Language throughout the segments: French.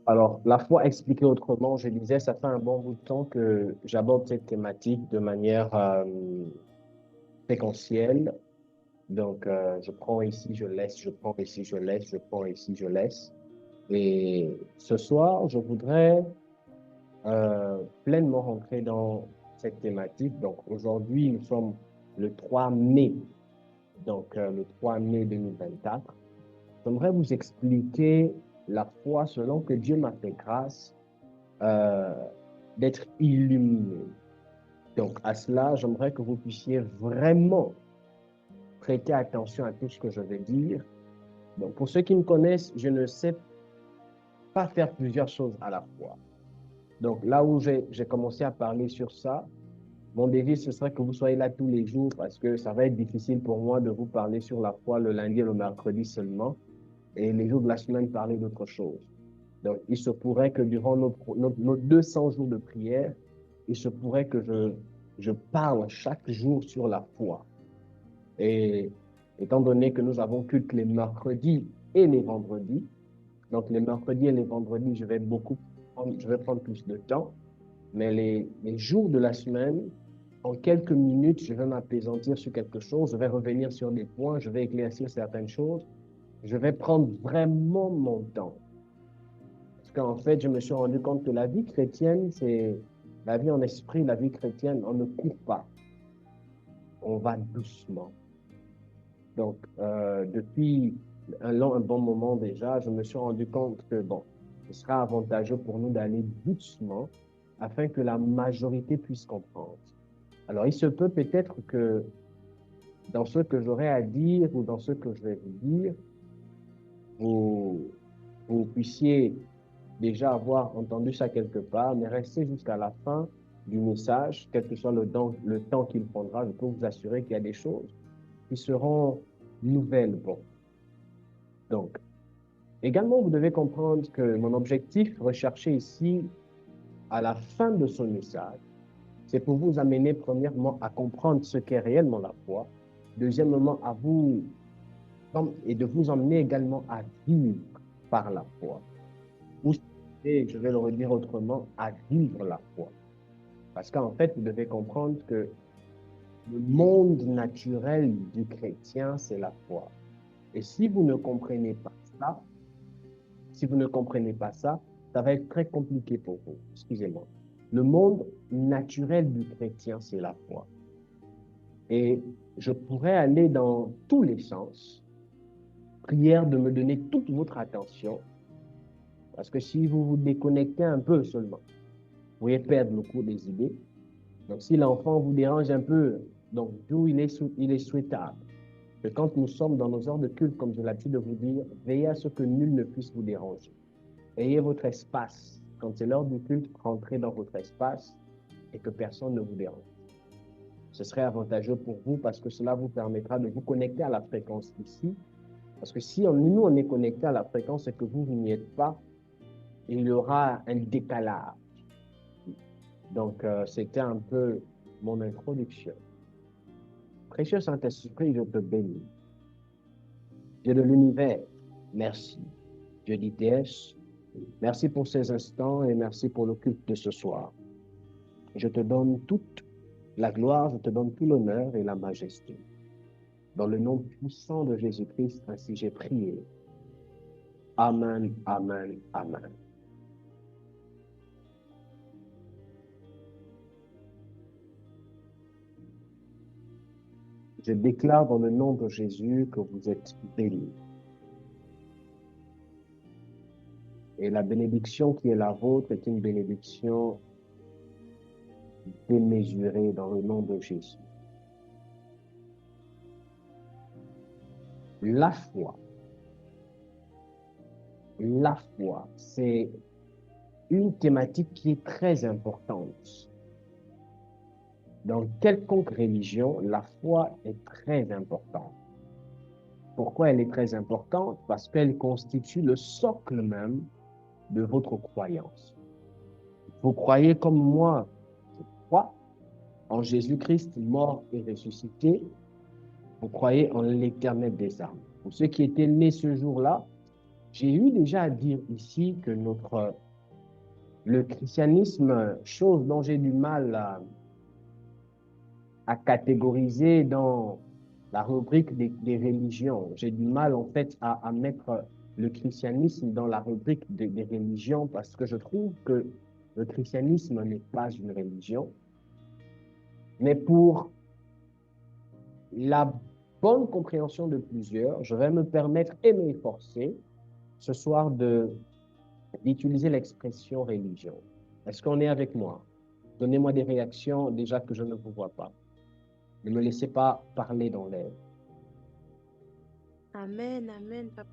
Alors, la foi expliquée autrement, je disais, ça fait un bon bout de temps que j'aborde cette thématique de manière séquentielle. Donc, je prends ici, je laisse, je prends ici, je laisse, je prends ici, je laisse. Et ce soir, je voudrais pleinement rentrer dans cette thématique. Donc, aujourd'hui, nous sommes le 3 mai, donc le 3 mai 2024. J'aimerais vous expliquer la foi selon que Dieu m'a fait grâce euh, d'être illuminé. Donc, à cela, j'aimerais que vous puissiez vraiment prêter attention à tout ce que je vais dire. Donc, pour ceux qui me connaissent, je ne sais pas faire plusieurs choses à la fois. Donc, là où j'ai commencé à parler sur ça, mon désir, ce serait que vous soyez là tous les jours parce que ça va être difficile pour moi de vous parler sur la foi le lundi et le mercredi seulement et les jours de la semaine parler d'autre chose. Donc, il se pourrait que durant nos 200 jours de prière, il se pourrait que je parle chaque jour sur la foi. Et étant donné que nous avons culte les mercredis et les vendredis, donc les mercredis et les vendredis, je vais prendre plus de temps, mais les jours de la semaine, en quelques minutes, je vais m'apaisantir sur quelque chose, je vais revenir sur des points, je vais éclaircir certaines choses, je vais prendre vraiment mon temps. Parce qu'en fait, je me suis rendu compte que la vie chrétienne, c'est la vie en esprit, la vie chrétienne, on ne court pas, on va doucement. Donc, depuis un bon moment déjà, je me suis rendu compte que, bon, ce sera avantageux pour nous d'aller doucement afin que la majorité puisse comprendre. Alors, il se peut peut-être que dans ce que j'aurai à dire ou dans ce que je vais vous dire, vous, vous puissiez déjà avoir entendu ça quelque part, mais restez jusqu'à la fin du message, quel que soit le temps qu'il prendra. Je peux vous assurer qu'il y a des choses qui seront nouvelles. Bon, donc, également, vous devez comprendre que mon objectif recherché ici, à la fin de ce message, c'est pour vous amener premièrement à comprendre ce qu'est réellement la foi, deuxièmement à vous et de vous emmener également à vivre par la foi. Ou, et je vais le redire autrement, à vivre la foi. Parce qu'en fait, vous devez comprendre que le monde naturel du chrétien, c'est la foi. Et si vous ne comprenez pas ça, si vous ne comprenez pas ça, ça va être très compliqué pour vous. Excusez-moi. Le monde naturel du chrétien, c'est la foi. Et je pourrais aller dans tous les sens. Prière de me donner toute votre attention. Parce que si vous vous déconnectez un peu seulement, vous pouvez perdre le cours des idées. Donc, si l'enfant vous dérange un peu, donc d'où il est souhaitable que quand nous sommes dans nos heures de culte, comme j'ai l'habitude de vous dire, veillez à ce que nul ne puisse vous déranger. Ayez votre espace. Quand c'est l'heure du culte, rentrez dans votre espace et que personne ne vous dérange. Ce serait avantageux pour vous parce que cela vous permettra de vous connecter à la fréquence ici. Parce que si nous, on est connecté à la fréquence et que vous n'y êtes pas, il y aura un décalage. Donc, c'était un peu mon introduction. Précieux Saint-Esprit, je te bénis. Dieu de l'univers, merci. Dieu d'ITS, merci pour ces instants et merci pour le culte de ce soir. Je te donne toute la gloire, je te donne tout l'honneur et la majesté. Dans le nom puissant de Jésus-Christ, ainsi j'ai prié. Amen, amen, amen. Je déclare dans le nom de Jésus que vous êtes bénis. Et la bénédiction qui est la vôtre est une bénédiction démesurée dans le nom de Jésus. La foi, la foi, c'est une thématique qui est très importante. Dans quelconque religion, la foi est très importante. Pourquoi elle est très importante? Parce qu'elle constitue le socle même de votre croyance. Vous croyez comme moi, je crois en Jésus-Christ mort et ressuscité. Vous croyez en l'éternel des âmes. Pour ceux qui étaient nés ce jour-là, J'ai eu déjà à dire ici que le christianisme, chose dont j'ai du mal à catégoriser dans la rubrique des religions. J'ai du mal, en fait, à mettre le christianisme dans la rubrique des religions parce que je trouve que le christianisme n'est pas une religion. Mais pour la bonne compréhension de plusieurs, je vais me permettre et m'efforcer ce soir d'utiliser l'expression religion. Est-ce qu'on est avec moi? Donnez-moi des réactions déjà que je ne vous vois pas. Ne me laissez pas parler dans l'air. Amen, amen, papa.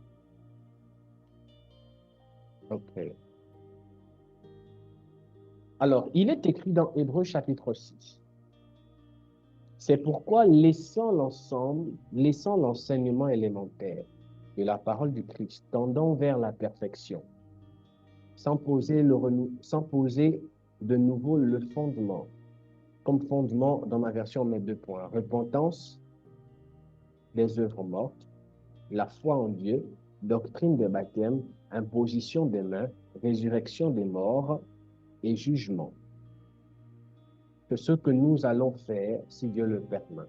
OK. Alors, il est écrit dans Hébreux chapitre 6. C'est pourquoi, laissant l'enseignement élémentaire de la parole du Christ, tendant vers la perfection, sans poser de nouveau le fondement, comme fondement dans ma version, mes 2 points. Repentance des œuvres mortes, la foi en Dieu, doctrine des baptêmes, imposition des mains, résurrection des morts et jugement. C'est ce que nous allons faire si Dieu le permet.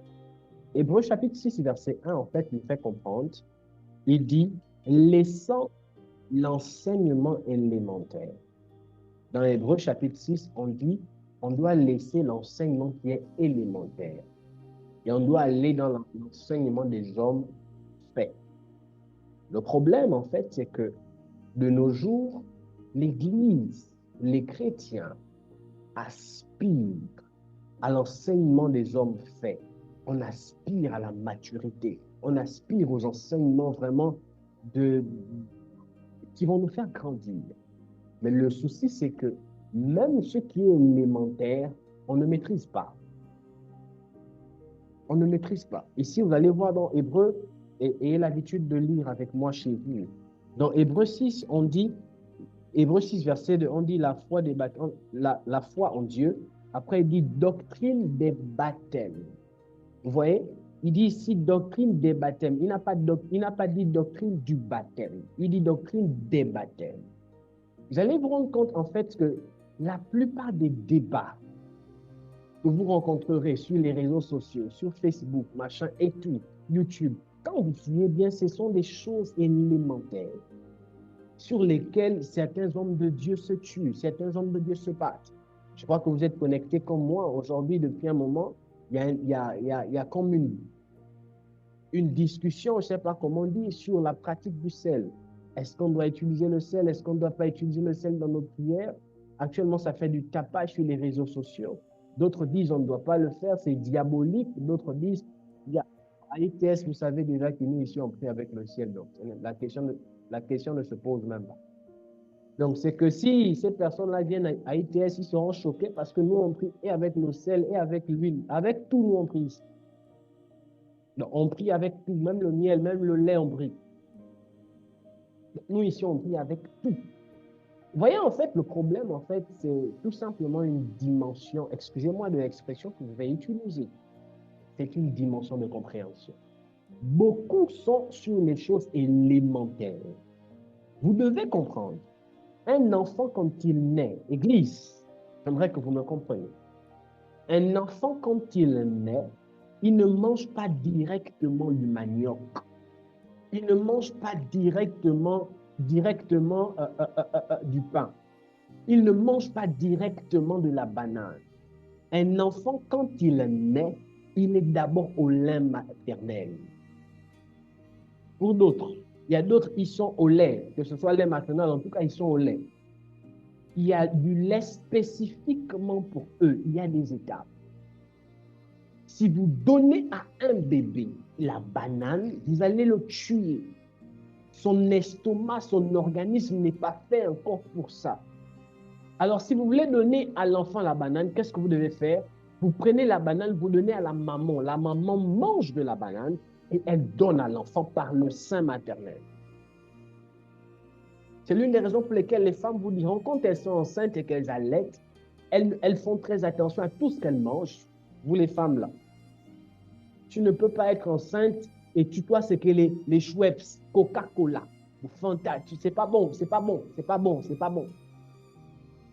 Hébreux chapitre 6, verset 1, en fait, nous fait comprendre, il dit, laissant l'enseignement élémentaire. Dans Hébreux chapitre 6, on dit, on doit laisser l'enseignement qui est élémentaire. Et on doit aller dans l'enseignement des hommes faits. Le problème, en fait, c'est que de nos jours, l'Église, les chrétiens aspirent à l'enseignement des hommes faits. On aspire à la maturité. On aspire aux enseignements vraiment qui vont nous faire grandir. Mais le souci, c'est que même ce qui est élémentaire, on ne maîtrise pas. On ne maîtrise pas. Ici, vous allez voir dans Hébreu, et ayez l'habitude de lire avec moi chez vous. Dans Hébreu 6, on dit, Hébreu 6, verset 2, on dit la foi en Dieu. Après, il dit doctrine des baptêmes. Vous voyez? Il dit ici doctrine des baptêmes. Il n'a pas dit doctrine du baptême. Il dit doctrine des baptêmes. Vous allez vous rendre compte, en fait, que la plupart des débats que vous rencontrerez sur les réseaux sociaux, sur Facebook, machin et tout, YouTube, quand vous fouillez bien, ce sont des choses élémentaires sur lesquelles certains hommes de Dieu se tuent, certains hommes de Dieu se battent. Je crois que vous êtes connectés comme moi. Aujourd'hui, depuis un moment, il y a comme une discussion, je ne sais pas comment on dit, sur la pratique du sel. Est-ce qu'on doit utiliser le sel? Est-ce qu'on ne doit pas utiliser le sel dans nos prières? Actuellement, ça fait du tapage sur les réseaux sociaux. D'autres disent on ne doit pas le faire, c'est diabolique. D'autres disent, il y a à ITS, vous savez déjà que nous ici on prie avec le ciel. Donc, la question ne se pose même pas. Donc, c'est que si ces personnes-là viennent à ITS, ils seront choqués parce que nous on prie et avec le sel et avec l'huile. Avec tout, nous on prie ici. Donc, on prie avec tout, même le miel, même le lait, on prie. Nous ici, on prie avec tout. Vous voyez, en fait, le problème, en fait, c'est tout simplement une dimension, excusez-moi de l'expression que je vais utiliser, c'est une dimension de compréhension. Beaucoup sont sur les choses élémentaires. Vous devez comprendre, un enfant quand il naît, Église, j'aimerais que vous me compreniez, un enfant quand il naît, il ne mange pas directement du manioc. Il ne mange pas directement du pain. Il ne mange pas directement de la banane. Un enfant, quand il naît, il est d'abord au lait maternel. Pour d'autres, il y a d'autres qui sont au lait, que ce soit lait maternel, en tout cas, ils sont au lait. Il y a du lait spécifiquement pour eux. Il y a des étapes. Si vous donnez à un bébé la banane, vous allez le tuer. Son estomac, son organisme n'est pas fait encore pour ça. Alors, si vous voulez donner à l'enfant la banane, qu'est-ce que vous devez faire? Vous prenez la banane, vous donnez à la maman. La maman mange de la banane et elle donne à l'enfant par le sein maternel. C'est l'une des raisons pour lesquelles les femmes vous diront, quand elles sont enceintes et qu'elles allaitent, elles font très attention à tout ce qu'elles mangent. Vous les femmes là, tu ne peux pas être enceinte et tu dois ce que les Schweppes, Coca-Cola. vous fantasmez, c'est pas bon, c'est pas bon, c'est pas bon, c'est pas bon.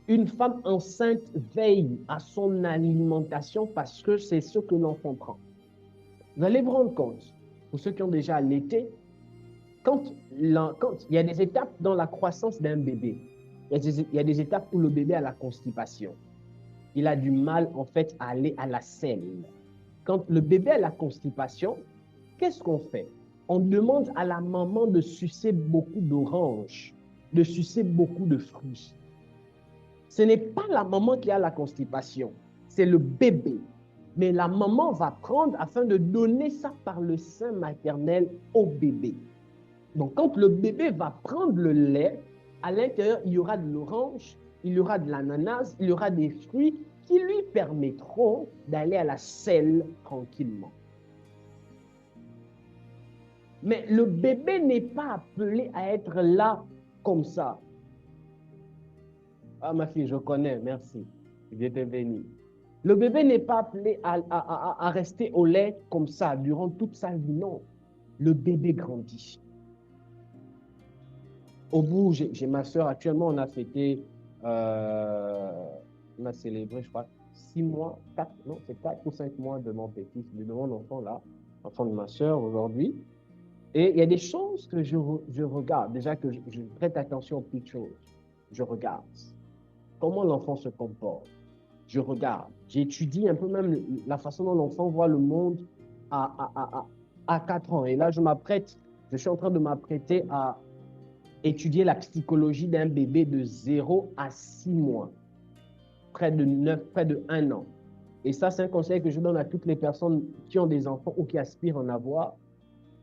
Une femme enceinte veille à son alimentation parce que c'est ce que l'enfant prend. Vous allez vous rendre compte, pour ceux qui ont déjà allaité, quand il y a des étapes dans la croissance d'un bébé, il y a des étapes où le bébé a la constipation. Il a du mal, en fait, à aller à la selle. Quand le bébé a la constipation, qu'est-ce qu'on fait? On demande à la maman de sucer beaucoup d'oranges, de sucer beaucoup de fruits. Ce n'est pas la maman qui a la constipation, c'est le bébé. Mais la maman va prendre afin de donner ça par le sein maternel au bébé. Donc, quand le bébé va prendre le lait, à l'intérieur, il y aura de l'orange, il y aura de l'ananas, il y aura des fruits qui lui permettront d'aller à la selle tranquillement. Mais le bébé n'est pas appelé à être là comme ça. Ah, ma fille, je connais, merci. Dieu te bénisse. Le bébé n'est pas appelé à rester au lait comme ça durant toute sa vie, non. Le bébé grandit. Au bout, j'ai ma soeur, actuellement, on a fêté, on a célébré, je crois, 6 mois, 4, non, c'est 4 ou 5 mois de mon petit, de mon enfant là, enfant de ma soeur aujourd'hui. Et il y a des choses que je regarde, déjà que je prête attention aux petites choses. Je regarde comment l'enfant se comporte. Je regarde, j'étudie un peu même la façon dont l'enfant voit le monde à 4 ans. Et là, je suis en train de m'apprêter à étudier la psychologie d'un bébé de 0 à 6 mois, près de 1 an. Et ça, c'est un conseil que je donne à toutes les personnes qui ont des enfants ou qui aspirent à en avoir.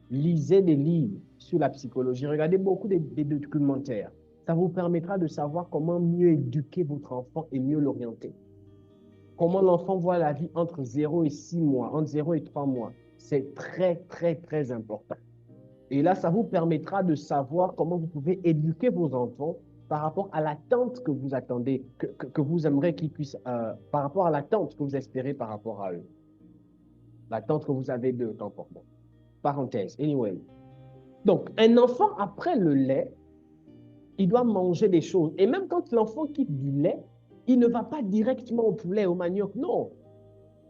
Lisez des livres sur la psychologie, regardez beaucoup des documentaires. Ça vous permettra de savoir comment mieux éduquer votre enfant et mieux l'orienter. Comment l'enfant voit la vie entre 0 et 6 mois, entre 0 et 3 mois. C'est très, très, très important. Et là, ça vous permettra de savoir comment vous pouvez éduquer vos enfants par rapport à l'attente que vous attendez, que vous aimeriez qu'ils puissent, par rapport à l'attente que vous espérez par rapport à eux. L'attente que vous avez d'eux, tant pour moi. Parenthèse, anyway. Donc, un enfant, après le lait, il doit manger des choses. Et même quand l'enfant quitte du lait, il ne va pas directement au poulet, au manioc, non.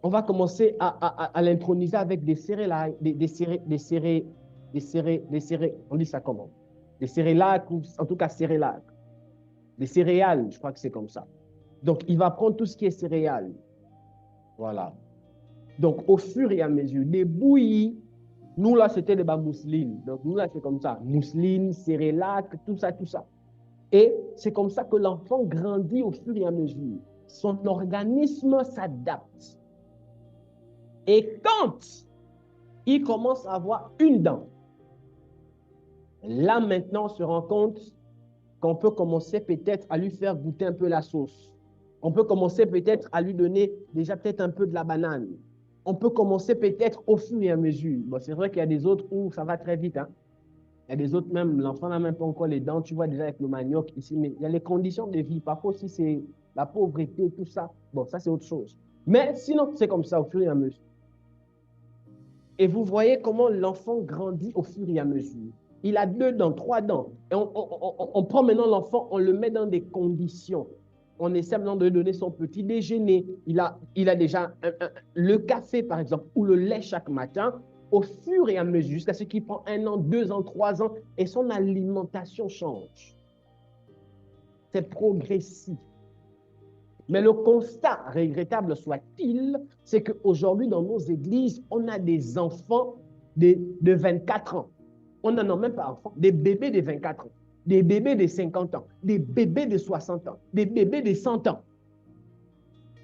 On va commencer à l'introniser avec des céréales, on dit ça comment? Des céréalacs, ou en tout cas céréales. Des céréales, je crois que c'est comme ça. Donc, il va prendre tout ce qui est céréales. Voilà. Donc, au fur et à mesure, des bouillies, nous là, c'était des mousselines. Donc, nous là, c'est comme ça. Mousseline, céréalac, tout ça, tout ça. Et c'est comme ça que l'enfant grandit au fur et à mesure. Son organisme s'adapte. Et quand il commence à avoir une dent, là maintenant on se rend compte qu'on peut commencer peut-être à lui faire goûter un peu la sauce. On peut commencer peut-être à lui donner déjà peut-être un peu de la banane. On peut commencer peut-être au fur et à mesure. Bon, c'est vrai qu'il y a des autres où ça va très vite. Hein. Il y a des autres même, l'enfant n'a même pas encore les dents, tu vois déjà avec le manioc ici, mais il y a les conditions de vie. Parfois aussi c'est la pauvreté, tout ça. Bon, ça c'est autre chose. Mais sinon, c'est comme ça au fur et à mesure. Et vous voyez comment l'enfant grandit au fur et à mesure. Il a 2 dents, 3 dents. Et on prend maintenant l'enfant, on le met dans des conditions. On essaie maintenant de lui donner son petit déjeuner. Il a déjà le café, par exemple, ou le lait chaque matin, au fur et à mesure, jusqu'à ce qu'il prend 1 an, 2 ans, 3 ans, et son alimentation change. C'est progressif. Mais le constat, regrettable soit-il, c'est qu'aujourd'hui, dans nos églises, on a des enfants de 24 ans. On n'en a même pas enfants, des bébés de 24 ans, des bébés de 50 ans, des bébés de 60 ans, des bébés de 100 ans.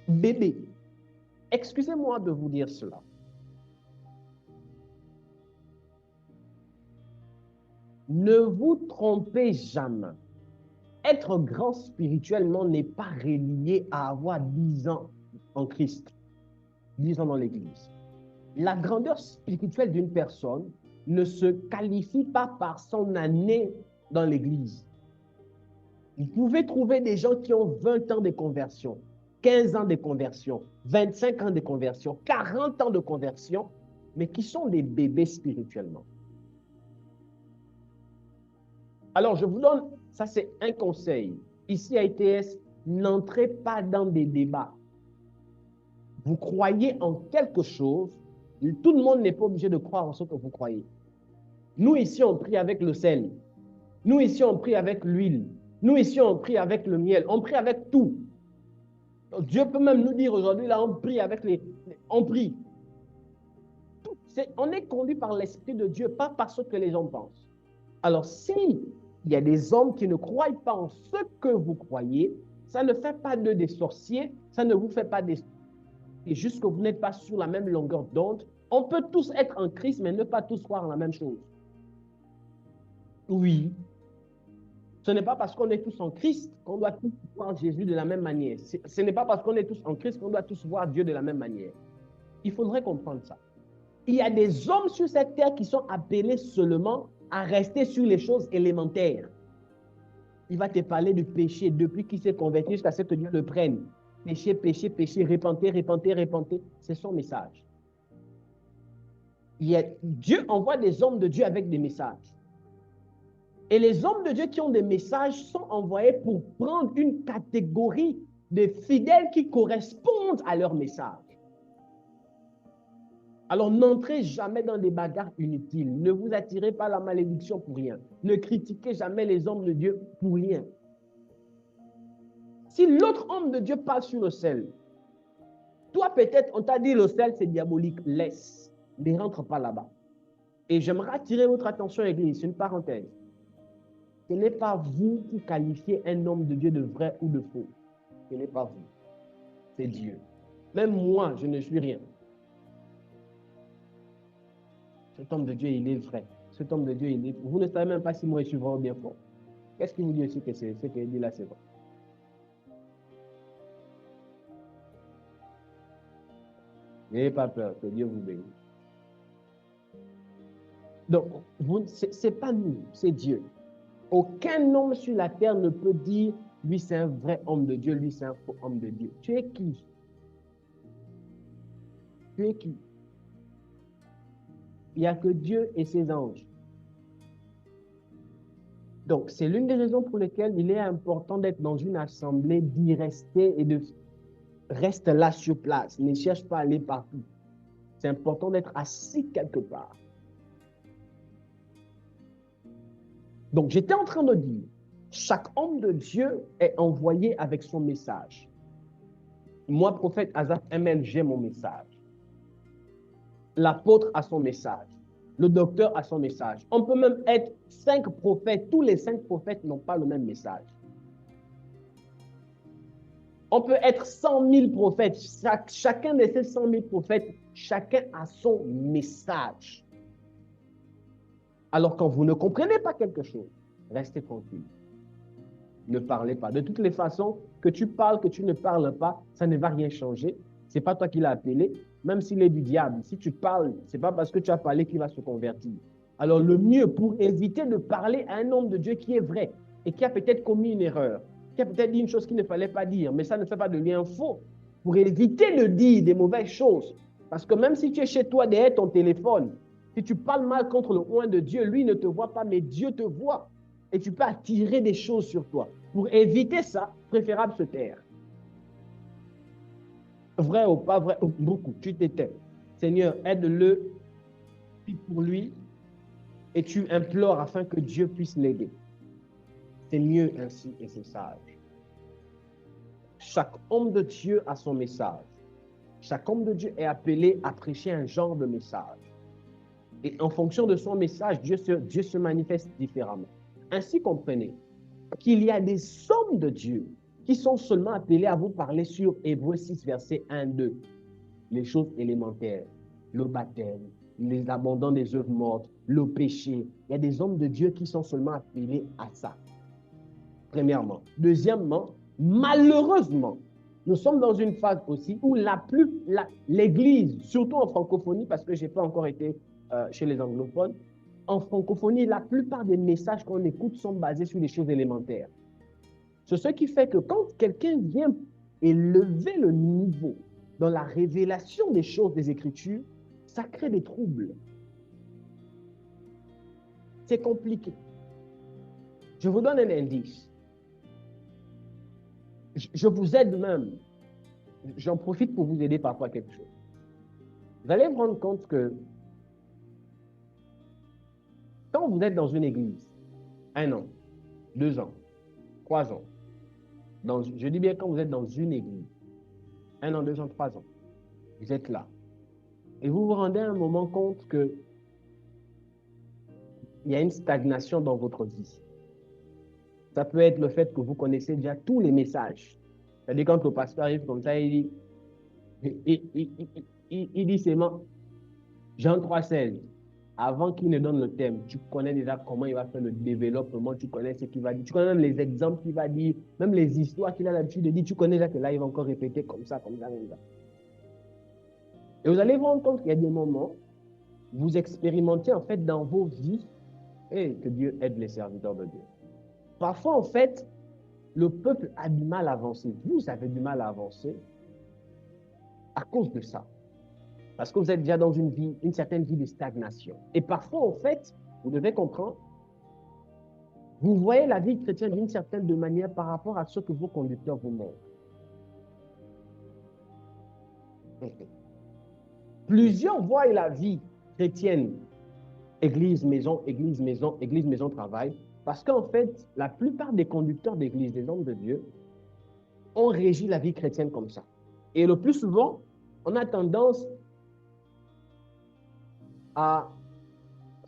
Bébés. Excusez-moi de vous dire cela. Ne vous trompez jamais. Être grand spirituellement n'est pas relié à avoir 10 ans en Christ, 10 ans dans l'Église. La grandeur spirituelle d'une personne ne se qualifie pas par son année dans l'Église. Vous pouvez trouver des gens qui ont 20 ans de conversion, 15 ans de conversion, 25 ans de conversion, 40 ans de conversion, mais qui sont des bébés spirituellement. Alors, je vous donne, ça c'est un conseil. Ici à ITS, n'entrez pas dans des débats. Vous croyez en quelque chose, tout le monde n'est pas obligé de croire en ce que vous croyez. Nous ici, on prie avec le sel. Nous ici, on prie avec l'huile. Nous ici, on prie avec le miel. On prie avec tout. Dieu peut même nous dire aujourd'hui, là, on prie avec on prie. On est conduit par l'Esprit de Dieu, pas par ce que les hommes pensent. Alors, si il y a des hommes qui ne croient pas en ce que vous croyez, ça ne fait pas d'eux des sorciers, ça ne vous fait pas des... C'est juste que vous n'êtes pas sur la même longueur d'onde. On peut tous être en Christ, mais ne pas tous croire en la même chose. Oui. Ce n'est pas parce qu'on est tous en Christ qu'on doit tous voir Jésus de la même manière. Ce n'est pas parce qu'on est tous en Christ qu'on doit tous voir Dieu de la même manière. Il faudrait comprendre ça. Il y a des hommes sur cette terre qui sont appelés seulement à rester sur les choses élémentaires. Il va te parler du péché depuis qu'il s'est converti jusqu'à ce que Dieu le prenne. Péché, péché, péché, répentez, répentez, répentez. C'est son message. Dieu envoie des hommes de Dieu avec des messages. Et les hommes de Dieu qui ont des messages sont envoyés pour prendre une catégorie de fidèles qui correspondent à leur message. Alors, n'entrez jamais dans des bagarres inutiles. Ne vous attirez pas la malédiction pour rien. Ne critiquez jamais les hommes de Dieu pour rien. Si l'autre homme de Dieu parle sur le sel, toi peut-être, on t'a dit le sel c'est diabolique, laisse. Ne rentre pas là-bas. Et j'aimerais attirer votre attention, Église, c'est une parenthèse. Ce n'est pas vous qui qualifiez un homme de Dieu de vrai ou de faux. Ce n'est pas vous. C'est Dieu. Même moi, je ne suis rien. Cet homme de Dieu, il est vrai. Cet homme de Dieu, il est... Vous ne savez même pas si moi, je suis vrai ou bien faux. Qu'est-ce qui vous dit aussi que c'est ce qu'il dit là, c'est vrai? N'ayez pas peur, que Dieu vous bénisse. Donc, ce n'est pas nous, c'est Dieu. Aucun homme sur la terre ne peut dire, lui c'est un vrai homme de Dieu, lui c'est un faux homme de Dieu. Tu es qui? Tu es qui? Il n'y a que Dieu et ses anges. Donc, c'est l'une des raisons pour lesquelles il est important d'être dans une assemblée, d'y rester et de rester là sur place. Ne cherche pas à aller partout. C'est important d'être assis quelque part. Donc, j'étais en train de dire, chaque homme de Dieu est envoyé avec son message. Moi, prophète Azaf ML, j'ai mon message. L'apôtre a son message. Le docteur a son message. On peut même être 5 prophètes. Tous les 5 prophètes n'ont pas le même message. On peut être 100 000 prophètes. Chacun de ces 100 000 prophètes, chacun a son message. Alors, quand vous ne comprenez pas quelque chose, restez tranquille. Ne parlez pas. De toutes les façons, que tu parles, que tu ne parles pas, ça ne va rien changer. Ce n'est pas toi qui l'as appelé, même s'il est du diable. Si tu parles, ce n'est pas parce que tu as parlé qu'il va se convertir. Alors, le mieux pour éviter de parler à un homme de Dieu qui est vrai et qui a peut-être commis une erreur, qui a peut-être dit une chose qu'il ne fallait pas dire, mais ça ne fait pas de lien faux, pour éviter de dire des mauvaises choses. Parce que même si tu es chez toi derrière ton téléphone, si tu parles mal contre le oint de Dieu, lui ne te voit pas, mais Dieu te voit. Et tu peux attirer des choses sur toi. Pour éviter ça, préférable se taire. Vrai ou pas vrai, beaucoup, tu t'étais. Seigneur, aide-le, prie pour lui, et tu implores afin que Dieu puisse l'aider. C'est mieux ainsi et c'est sage. Chaque homme de Dieu a son message. Chaque homme de Dieu est appelé à prêcher un genre de message. Et en fonction de son message, Dieu se manifeste différemment. Ainsi, comprenez qu'il y a des hommes de Dieu qui sont seulement appelés à vous parler sur Hébreux 6, verset 1-2. Les choses élémentaires, le baptême, les abandons des œuvres mortes, le péché. Il y a des hommes de Dieu qui sont seulement appelés à ça. Premièrement. Deuxièmement, malheureusement, nous sommes dans une phase aussi où l'Église, surtout en francophonie, parce que je n'ai pas encore été chez les anglophones, en francophonie, la plupart des messages qu'on écoute sont basés sur des choses élémentaires. C'est ce qui fait que quand quelqu'un vient élever le niveau dans la révélation des choses des Écritures, ça crée des troubles. C'est compliqué. Je vous donne un indice. Je vous aide même. J'en profite pour vous aider parfois à quelque chose. Vous allez vous rendre compte que quand vous êtes dans une église, 1 an, 2 ans, 3 ans, je dis bien quand vous êtes dans une église, 1 an, 2 ans, 3 ans, vous êtes là. Et vous vous rendez à un moment compte que il y a une stagnation dans votre vie. Ça peut être le fait que vous connaissez déjà tous les messages. C'est-à-dire quand le pasteur arrive comme ça, il dit seulement Jean 3,16. Avant qu'il ne donne le thème, tu connais déjà comment il va faire le développement, tu connais ce qu'il va dire, tu connais même les exemples qu'il va dire, même les histoires qu'il a l'habitude de dire, tu connais déjà que là, il va encore répéter comme ça, comme ça, comme ça. Et vous allez vous rendre compte qu'il y a des moments, vous expérimentez en fait dans vos vies, et que Dieu aide les serviteurs de Dieu. Parfois, en fait, le peuple a du mal à avancer. Vous avez du mal à avancer à cause de ça. Parce que vous êtes déjà dans une certaine vie de stagnation. Et parfois, en fait, vous devez comprendre, vous voyez la vie chrétienne d'une certaine manière par rapport à ce que vos conducteurs vous montrent. Plusieurs voient la vie chrétienne, église, maison, église, maison, église, maison, travail, parce qu'en fait, la plupart des conducteurs d'église, des hommes de Dieu, ont régi la vie chrétienne comme ça. Et le plus souvent, on a tendance à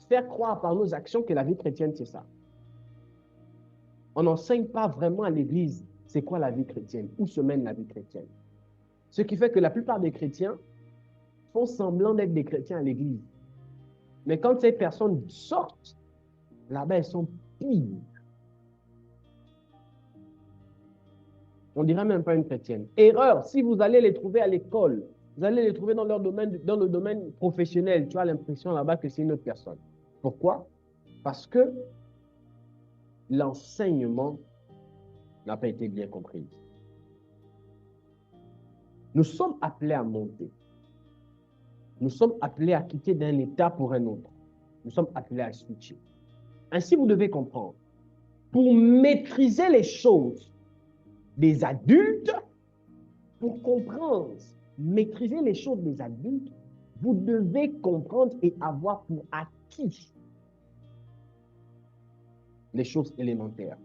faire croire par nos actions que la vie chrétienne, c'est ça. On n'enseigne pas vraiment à l'Église c'est quoi la vie chrétienne, où se mène la vie chrétienne. Ce qui fait que la plupart des chrétiens font semblant d'être des chrétiens à l'Église. Mais quand ces personnes sortent, là-bas, elles sont pires. On ne dirait même pas une chrétienne. Erreur, si vous allez les trouver à l'école, vous allez les trouver dans leur domaine, dans le domaine professionnel, tu as l'impression là-bas que c'est une autre personne. Pourquoi? Parce que l'enseignement n'a pas été bien compris. Nous sommes appelés à monter. Nous sommes appelés à quitter d'un état pour un autre. Nous sommes appelés à switcher. Ainsi, vous devez comprendre, pour maîtriser les choses des adultes, pour comprendre, maîtriser les choses des adultes, vous devez comprendre et avoir pour acquis les choses élémentaires.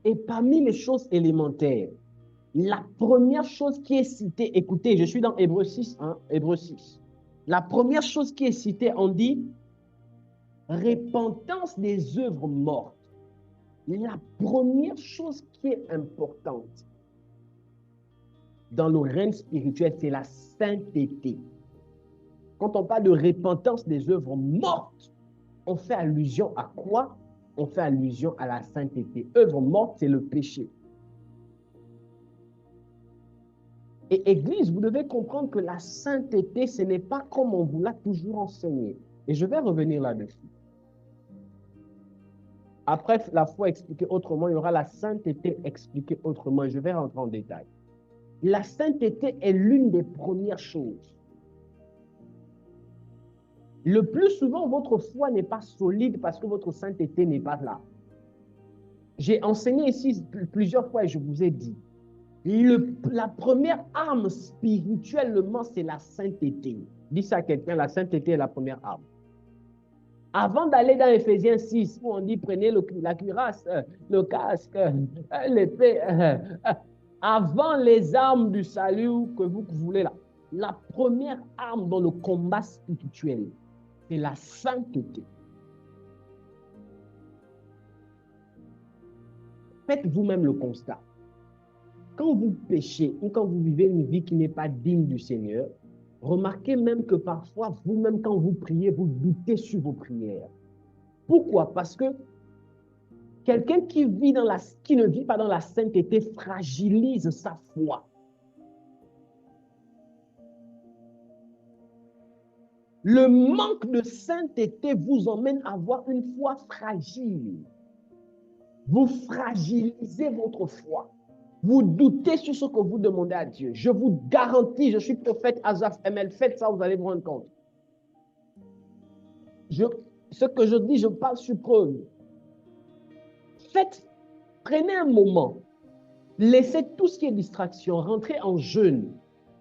Et parmi les choses élémentaires, la première chose qui est citée, écoutez, je suis dans Hébreux 6, hein, Hébreux 6. La première chose qui est citée, on dit repentance des œuvres mortes. La première chose qui est importante dans le règne spirituel, c'est la sainteté. Quand on parle de repentance des œuvres mortes, on fait allusion à quoi? On fait allusion à la sainteté. Œuvre morte, c'est le péché. Et Église, vous devez comprendre que la sainteté, ce n'est pas comme on vous l'a toujours enseigné. Et je vais revenir là-dessus. Après la foi expliquée autrement, il y aura la sainteté expliquée autrement. Je vais rentrer en détail. La sainteté est l'une des premières choses. Le plus souvent, votre foi n'est pas solide parce que votre sainteté n'est pas là. J'ai enseigné ici plusieurs fois et je vous ai dit, la première arme spirituellement, c'est la sainteté. Dis ça à quelqu'un, la sainteté est la première arme. Avant d'aller dans Éphésiens 6, où on dit prenez la cuirasse, le casque, l'épée, avant les armes du salut que vous voulez là, la première arme dans le combat spirituel, c'est la sainteté. Faites vous-même le constat. Quand vous péchez ou quand vous vivez une vie qui n'est pas digne du Seigneur, remarquez même que parfois, vous-même, quand vous priez, vous doutez sur vos prières. Pourquoi? Parce que quelqu'un qui ne vit pas dans la sainteté fragilise sa foi. Le manque de sainteté vous emmène à avoir une foi fragile. Vous fragilisez votre foi. Vous doutez sur ce que vous demandez à Dieu. Je vous garantis, je suis prophète Azaf ML, faites ça, vous allez vous rendre compte. Ce que je dis, je parle sur preuve. prenez un moment, laissez tout ce qui est distraction, rentrez en jeûne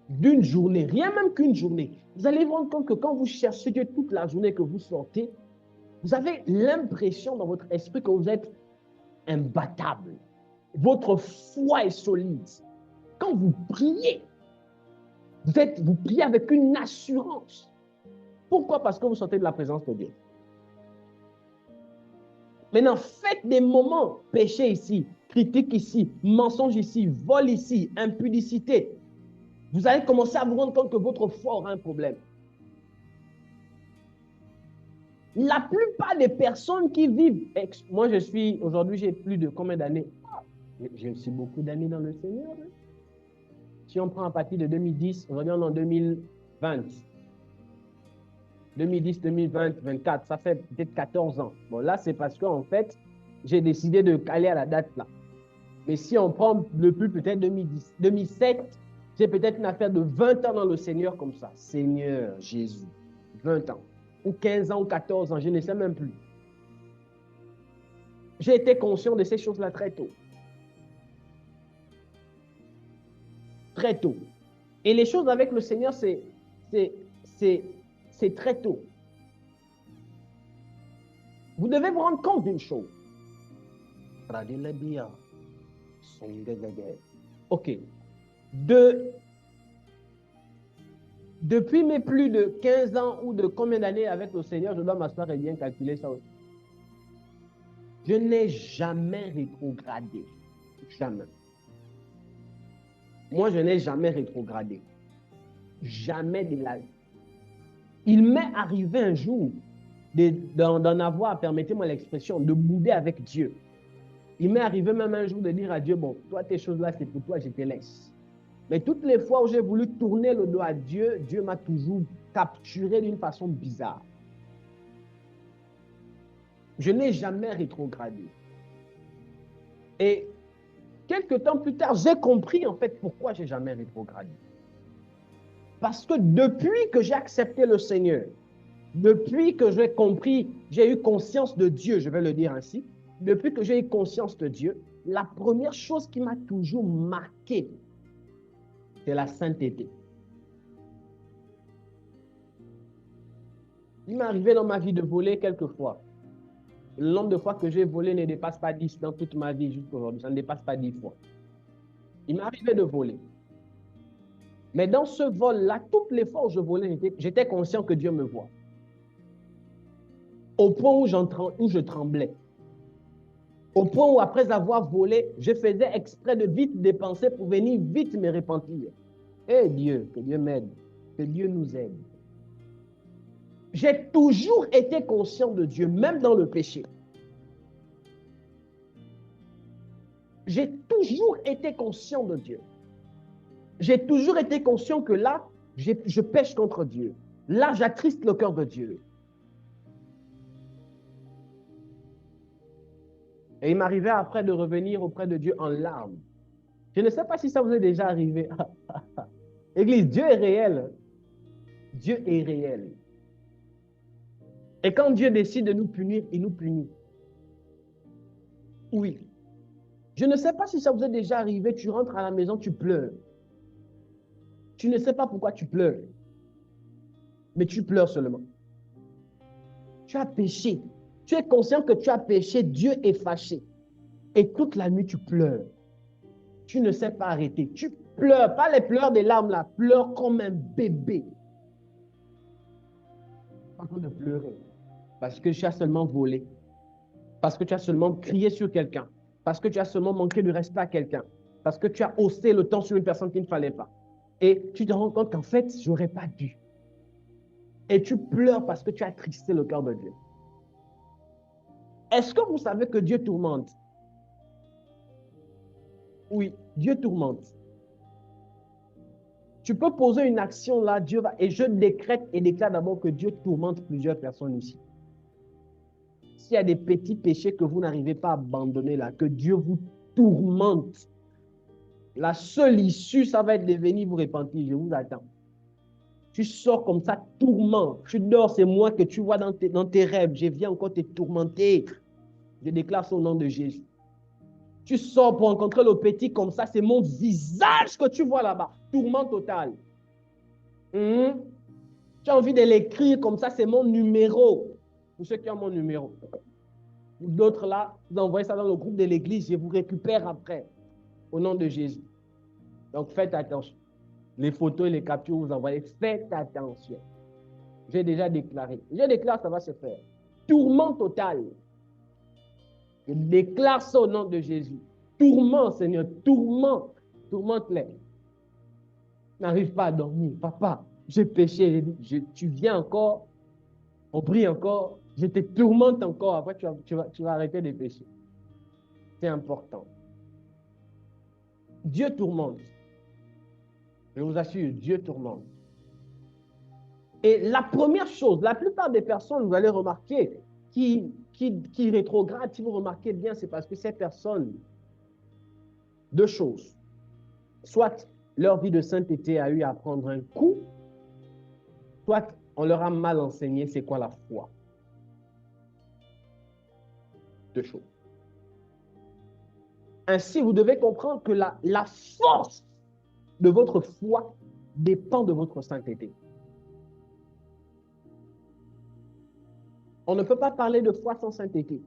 d'une journée, rien même qu'une journée. Vous allez vous rendre compte que quand vous cherchez Dieu toute la journée que vous sortez, vous avez l'impression dans votre esprit que vous êtes imbattable. Votre foi est solide. Quand vous priez, vous priez avec une assurance. Pourquoi? Parce que vous sentez de la présence de Dieu. Maintenant, faites des moments, péché ici, critique ici, mensonge ici, vol ici, impudicité. Vous allez commencer à vous rendre compte que votre foi aura un problème. La plupart des personnes qui vivent, moi aujourd'hui j'ai plus de combien d'années? J'ai aussi beaucoup d'années dans le Seigneur. Si on prend à partir de 2010, aujourd'hui on est en 2020. 2010, 2020, 2024, ça fait peut-être 14 ans. Bon, là, c'est parce qu'en fait, j'ai décidé de caler à la date là. Mais si on prend depuis peut-être 2010, 2007, j'ai peut-être une affaire de 20 ans dans le Seigneur comme ça. Seigneur Jésus, 20 ans. Ou 15 ans, ou 14 ans, je ne sais même plus. J'ai été conscient de ces choses-là très tôt. Très tôt. Et les choses avec le Seigneur, c'est très tôt. Vous devez vous rendre compte d'une chose. OK. Depuis mes plus de 15 ans ou de combien d'années avec le Seigneur, je dois m'asseoir et bien calculer ça aussi. Je n'ai jamais rétrogradé. Jamais. Moi, je n'ai jamais rétrogradé. Jamais de la vie. Il m'est arrivé un jour d'en avoir, permettez-moi l'expression, de bouder avec Dieu. Il m'est arrivé même un jour de dire à Dieu, bon, toi, tes choses-là, c'est pour toi, je te laisse. Mais toutes les fois où j'ai voulu tourner le dos à Dieu, Dieu m'a toujours capturé d'une façon bizarre. Je n'ai jamais rétrogradé. Et quelques temps plus tard, j'ai compris en fait pourquoi je n'ai jamais rétrogradé. Parce que depuis que j'ai accepté le Seigneur, depuis que j'ai compris, j'ai eu conscience de Dieu, je vais le dire ainsi, depuis que j'ai eu conscience de Dieu, la première chose qui m'a toujours marqué, c'est la sainteté. Il m'est arrivé dans ma vie de voler quelques fois. Le nombre de fois que j'ai volé ne dépasse pas 10 dans toute ma vie jusqu'à aujourd'hui. Ça ne dépasse pas 10 fois. Il m'est arrivé de voler. Mais dans ce vol-là, toutes les fois où je volais, j'étais conscient que Dieu me voit. Au point où je tremblais. Au point où, après avoir volé, je faisais exprès de vite dépenser pour venir vite me repentir. Eh Dieu, que Dieu m'aide, que Dieu nous aide. J'ai toujours été conscient de Dieu, même dans le péché. J'ai toujours été conscient de Dieu. J'ai toujours été conscient que là, je pêche contre Dieu. Là, j'attriste le cœur de Dieu. Et il m'arrivait après de revenir auprès de Dieu en larmes. Je ne sais pas si ça vous est déjà arrivé. Église, Dieu est réel. Dieu est réel. Et quand Dieu décide de nous punir, il nous punit. Oui. Je ne sais pas si ça vous est déjà arrivé, tu rentres à la maison, tu pleures. Tu ne sais pas pourquoi tu pleures. Mais tu pleures seulement. Tu as péché. Tu es conscient que tu as péché, Dieu est fâché. Et toute la nuit, tu pleures. Tu ne sais pas arrêter. Tu pleures, pas les pleurs des larmes là, pleure comme un bébé. Pas en train de pleurer. Parce que tu as seulement volé. Parce que tu as seulement crié sur quelqu'un. Parce que tu as seulement manqué de respect à quelqu'un. Parce que tu as haussé le ton sur une personne qu'il ne fallait pas. Et tu te rends compte qu'en fait, je n'aurais pas dû. Et tu pleures parce que tu as attristé le cœur de Dieu. Est-ce que vous savez que Dieu tourmente? Oui, Dieu tourmente. Tu peux poser une action là, Dieu va... Et je décrète et déclare d'abord que Dieu tourmente plusieurs personnes ici. S'il y a des petits péchés que vous n'arrivez pas à abandonner là, que Dieu vous tourmente. La seule issue, ça va être de venir vous repentir. Je vous attends. Tu sors comme ça, tourment. Tu dors, c'est moi que tu vois dans tes rêves. Je viens encore te tourmenter. Je déclare son nom de Jésus. Tu sors pour rencontrer le petit comme ça, c'est mon visage que tu vois là-bas. Tourment total. Tu as envie de l'écrire comme ça, c'est mon numéro. Pour ceux qui ont mon numéro. D'autres là, vous envoyez ça dans le groupe de l'église, je vous récupère après. Au nom de Jésus. Donc faites attention. Les photos et les captures, vous envoyez, faites attention. J'ai déjà déclaré. Je déclare, ça va se faire. Tourment total. Je déclare ça au nom de Jésus. Tourment, Seigneur, tourment. Tourmente-les. N'arrive pas à dormir. Papa, j'ai péché. Tu viens encore. On prie encore. Je te tourmente encore. Après, tu vas arrêter de pécher. C'est important. Dieu tourmente. Je vous assure, Dieu tourmente. Et la première chose, la plupart des personnes, vous allez remarquer, qui rétrogradent, si vous remarquez bien, c'est parce que ces personnes, deux choses. Soit leur vie de sainteté a eu à prendre un coup, soit on leur a mal enseigné c'est quoi la foi. Deux choses. Ainsi, vous devez comprendre que la force de votre foi dépend de votre sainteté. On ne peut pas parler de foi sans sainteté.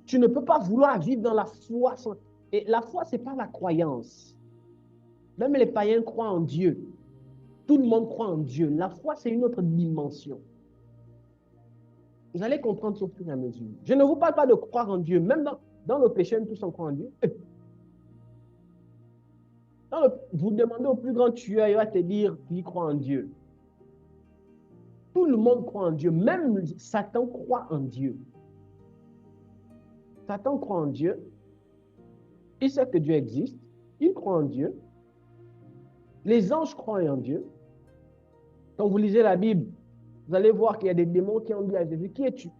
Tu ne peux pas vouloir vivre dans la foi sans... Et la foi, ce n'est pas la croyance. Même les païens croient en Dieu. Tout le monde croit en Dieu. La foi, c'est une autre dimension. Vous allez comprendre au fur et à mesure. Je ne vous parle pas de croire en Dieu. Même dans le péché, tous on croit en Dieu. Vous demandez au plus grand tueur, il va te dire qu'il croit en Dieu. Tout le monde croit en Dieu. Même Satan croit en Dieu. Satan croit en Dieu. Il sait que Dieu existe. Il croit en Dieu. Les anges croient en Dieu. Quand vous lisez la Bible, vous allez voir qu'il y a des démons qui ont dit à Jésus, qui es-tu?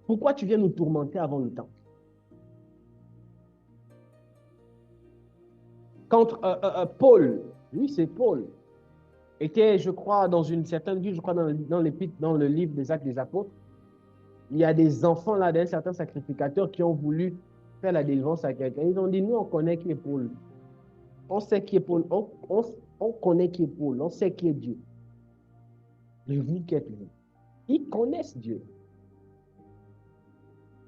Pourquoi tu viens nous tourmenter avant le temps? Quand Paul, lui c'est Paul, était, je crois, dans une certaine ville, je crois dans le livre des Actes des Apôtres, il y a des enfants là d'un certain sacrificateur qui ont voulu faire la délivrance à quelqu'un. Ils ont dit, nous on connaît qui est Paul. On sait qui est Paul. On connaît qui est Paul. On sait qui est Dieu. Mais vous, qui êtes-vous? Ils connaissent Dieu.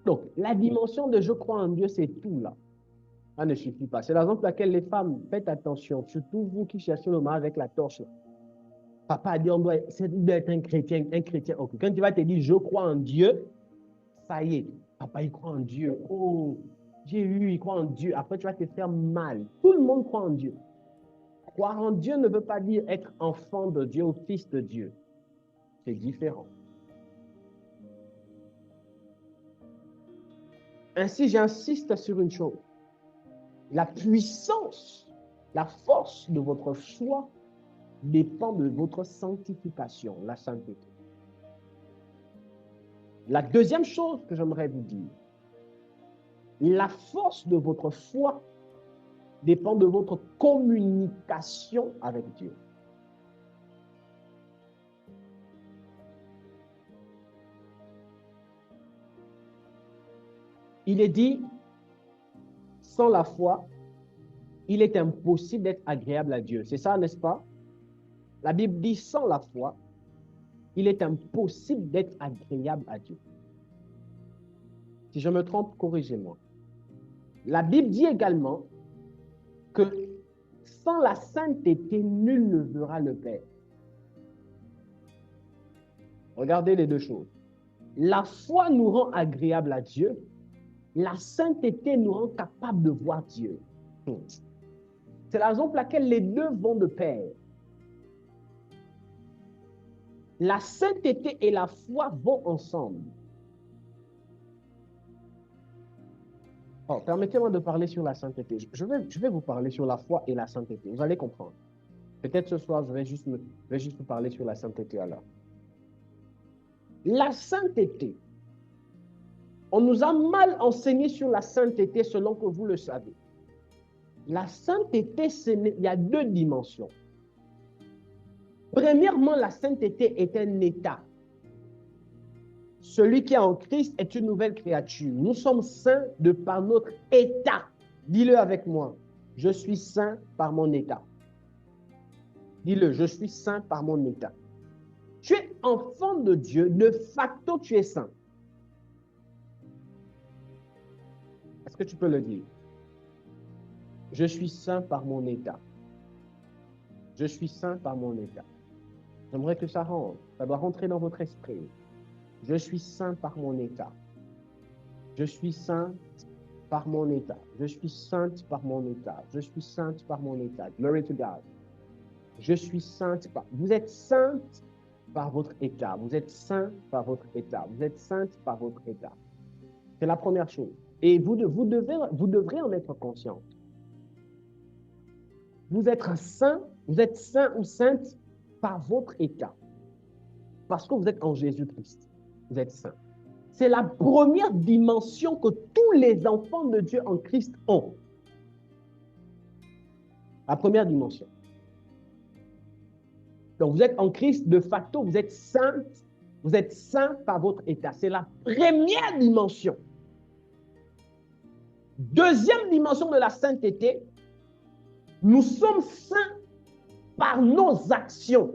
Donc, la dimension de je crois en Dieu, c'est tout là. Ça ne suffit pas. C'est la raison pour laquelle les femmes, faites attention, surtout vous qui cherchez le mari avec la torche. Là. Papa a dit, on doit être un chrétien, Okay. Quand tu vas te dire, je crois en Dieu, ça y est, papa, il croit en Dieu. Oh, il croit en Dieu. Après, tu vas te faire mal. Tout le monde croit en Dieu. Croire en Dieu ne veut pas dire être enfant de Dieu ou fils de Dieu. C'est différent. Ainsi, j'insiste sur une chose. La puissance, la force de votre foi dépend de votre sanctification, la sainteté. La deuxième chose que j'aimerais vous dire, la force de votre foi dépend de votre communication avec Dieu. Il est dit, sans la foi, il est impossible d'être agréable à Dieu. C'est ça, n'est-ce pas? La Bible dit, sans la foi, il est impossible d'être agréable à Dieu. Si je me trompe, corrigez-moi. La Bible dit également que sans la sainteté, nul ne verra le Père. Regardez les deux choses. La foi nous rend agréable à Dieu. La sainteté nous rend capable de voir Dieu. C'est la raison pour laquelle les deux vont de pair. La sainteté et la foi vont ensemble. Permettez-moi de parler sur la sainteté. Je vais vous parler sur la foi et la sainteté. Vous allez comprendre. Peut-être ce soir, je vais juste vous parler sur la sainteté alors. La sainteté. On nous a mal enseigné sur la sainteté selon que vous le savez. La sainteté, il y a deux dimensions. Premièrement, la sainteté est un état. Celui qui est en Christ est une nouvelle créature. Nous sommes saints de par notre état. Dis-le avec moi. Je suis saint par mon état. Dis-le, je suis saint par mon état. Tu es enfant de Dieu, de facto tu es saint. Est-ce que tu peux le dire? Je suis saint par mon état. Je suis saint par mon état. J'aimerais que ça rentre. Ça doit rentrer dans votre esprit. Je suis saint par mon état. Je suis saint par mon état. Je suis sainte par mon état. Je suis sainte par mon état. Glory to God. Je suis sainte par... Vous êtes sainte par votre état. Vous êtes saint par votre état. Vous êtes sainte par votre état. C'est la première chose. Et vous devrez en être conscient. Vous êtes saint ou sainte par votre état. Parce que vous êtes en Jésus-Christ. Vous êtes saint. C'est la première dimension que tous les enfants de Dieu en Christ ont. La première dimension. Donc, vous êtes en Christ, de facto, vous êtes saint par votre état. C'est la première dimension. Deuxième dimension de la sainteté, nous sommes saints par nos actions.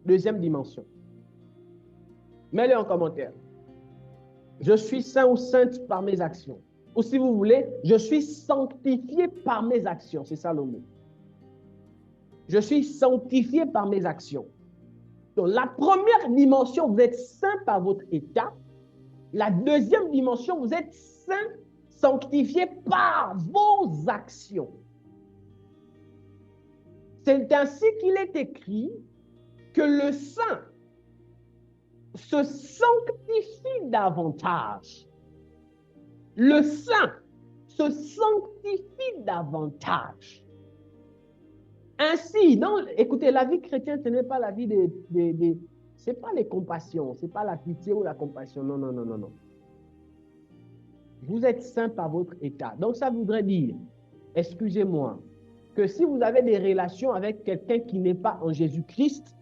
Deuxième dimension. Mets-le en commentaire. Je suis saint ou sainte par mes actions. Ou si vous voulez, je suis sanctifié par mes actions. C'est ça le mot. Je suis sanctifié par mes actions. Donc, la première dimension, vous êtes saint par votre état. La deuxième dimension, vous êtes saint, sanctifié par vos actions. C'est ainsi qu'il est écrit que le saint se sanctifie davantage. Le saint se sanctifie davantage. Ainsi, écoutez, la vie chrétienne, ce n'est pas la vie ce n'est pas les compassions, ce n'est pas la pitié ou la compassion. Non, non, non, non, non. Vous êtes saint par votre état. Donc, ça voudrait dire, excusez-moi, que si vous avez des relations avec quelqu'un qui n'est pas en Jésus-Christ,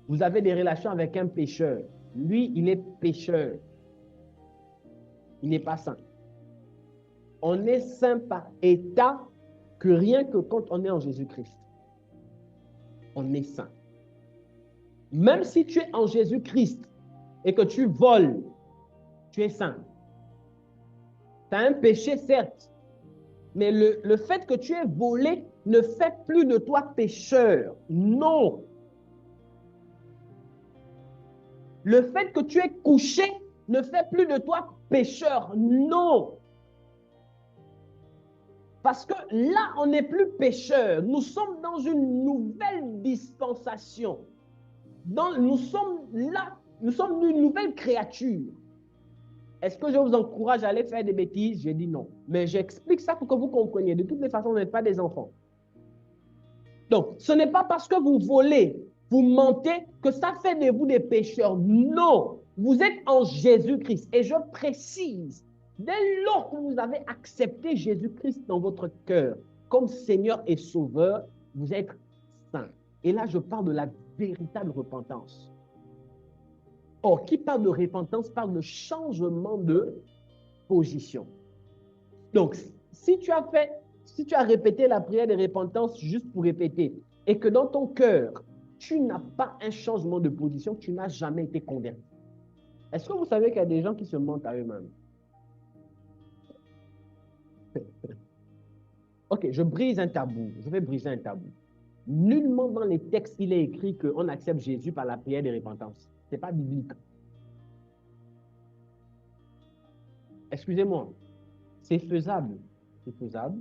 vous avez des relations avec un pécheur. Lui, il est pécheur. Il n'est pas saint. On est saint par état que rien que quand on est en Jésus-Christ. On est saint. Même si tu es en Jésus-Christ et que tu voles, tu es saint. Tu as un péché, certes, mais le fait que tu aies volé ne fait plus de toi pécheur. Non. Le fait que tu aies couché ne fait plus de toi pécheur. Non. Parce que là, on n'est plus pécheur. Nous sommes dans une nouvelle dispensation. Nous sommes une nouvelle créature. Est-ce que je vous encourage à aller faire des bêtises? J'ai dit non. Mais j'explique ça pour que vous compreniez. De toutes les façons, vous n'êtes pas des enfants. Donc, ce n'est pas parce que vous volez, vous mentez, que ça fait de vous des pécheurs. Non. Vous êtes en Jésus-Christ. Et je précise, dès lors que vous avez accepté Jésus-Christ dans votre cœur comme Seigneur et Sauveur, vous êtes saint. Et là, je parle de la véritable repentance. Or, qui parle de repentance parle de changement de position. Donc, si tu as répété la prière de repentance juste pour répéter, et que dans ton cœur, tu n'as pas un changement de position, tu n'as jamais été converti. Est-ce que vous savez qu'il y a des gens qui se mentent à eux-mêmes? Ok, je brise un tabou. Je vais briser un tabou. Nullement dans les textes, il est écrit qu'on accepte Jésus par la prière de repentance. Ce n'est pas biblique. Excusez-moi. C'est faisable. C'est faisable.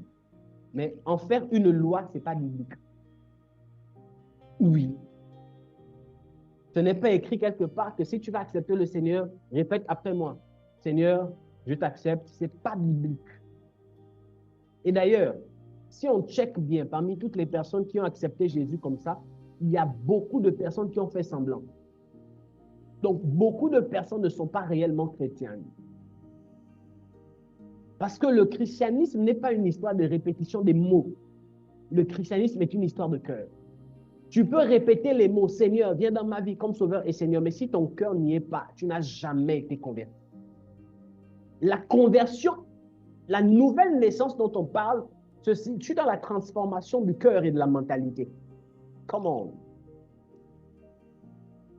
Mais en faire une loi, ce n'est pas biblique. Oui. Ce n'est pas écrit quelque part que si tu vas accepter le Seigneur, répète après moi. Seigneur, je t'accepte. Ce n'est pas biblique. Et d'ailleurs, si on check bien, parmi toutes les personnes qui ont accepté Jésus comme ça, il y a beaucoup de personnes qui ont fait semblant. Donc, beaucoup de personnes ne sont pas réellement chrétiennes. Parce que le christianisme n'est pas une histoire de répétition des mots. Le christianisme est une histoire de cœur. Tu peux répéter les mots, Seigneur, viens dans ma vie comme sauveur et Seigneur, mais si ton cœur n'y est pas, tu n'as jamais été converti. La conversion, la nouvelle naissance dont on parle, se situe dans la transformation du cœur et de la mentalité. Come on.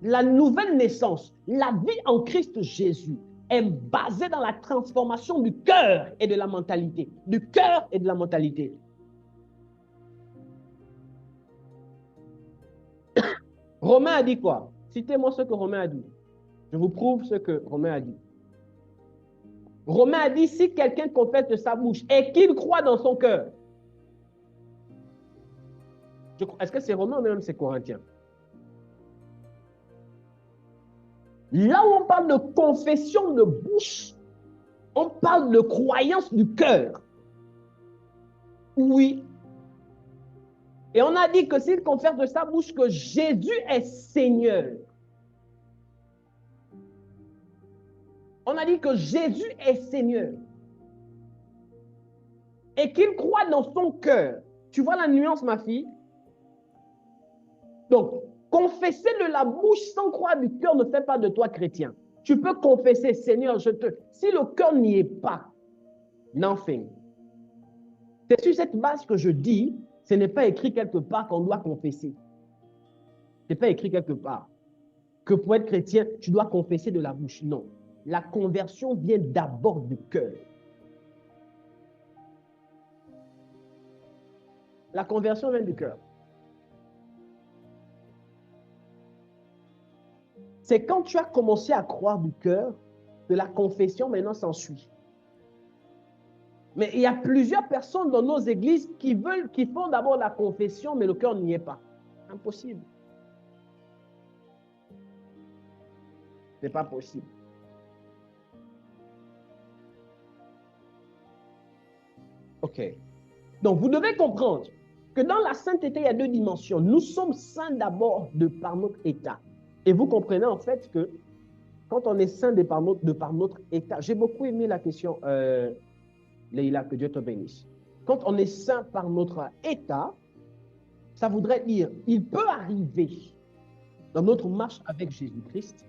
La nouvelle naissance, la vie en Christ Jésus est basée dans la transformation du cœur et de la mentalité. Du cœur et de la mentalité. Romain a dit quoi? Citez-moi ce que Romain a dit. Je vous prouve ce que Romain a dit. Romain a dit, si quelqu'un confesse de sa bouche et qu'il croit dans son cœur. Est-ce que c'est Romain ou même c'est Corinthien? Là où on parle de confession de bouche, on parle de croyance du cœur. Oui. Et on a dit que s'il confesse de sa bouche que Jésus est Seigneur. On a dit que Jésus est Seigneur. Et qu'il croit dans son cœur. Tu vois la nuance, ma fille? Donc, confesser de la bouche sans croire du cœur ne fait pas de toi chrétien. Tu peux confesser, Seigneur, je te... Si le cœur n'y est pas, nothing. C'est sur cette base que je dis, ce n'est pas écrit quelque part qu'on doit confesser. Ce n'est pas écrit quelque part que pour être chrétien, tu dois confesser de la bouche. Non. La conversion vient d'abord du cœur. La conversion vient du cœur. C'est quand tu as commencé à croire du cœur que la confession maintenant s'ensuit. Mais il y a plusieurs personnes dans nos églises qui font d'abord la confession, mais le cœur n'y est pas. Impossible. Ce n'est pas possible. OK. Donc, vous devez comprendre que dans la sainteté, il y a deux dimensions. Nous sommes saints d'abord de par notre état. Et vous comprenez en fait que quand on est saint de par notre état, j'ai beaucoup aimé la question, Leïla, que Dieu te bénisse. Quand on est saint par notre état, ça voudrait dire, il peut arriver dans notre marche avec Jésus-Christ,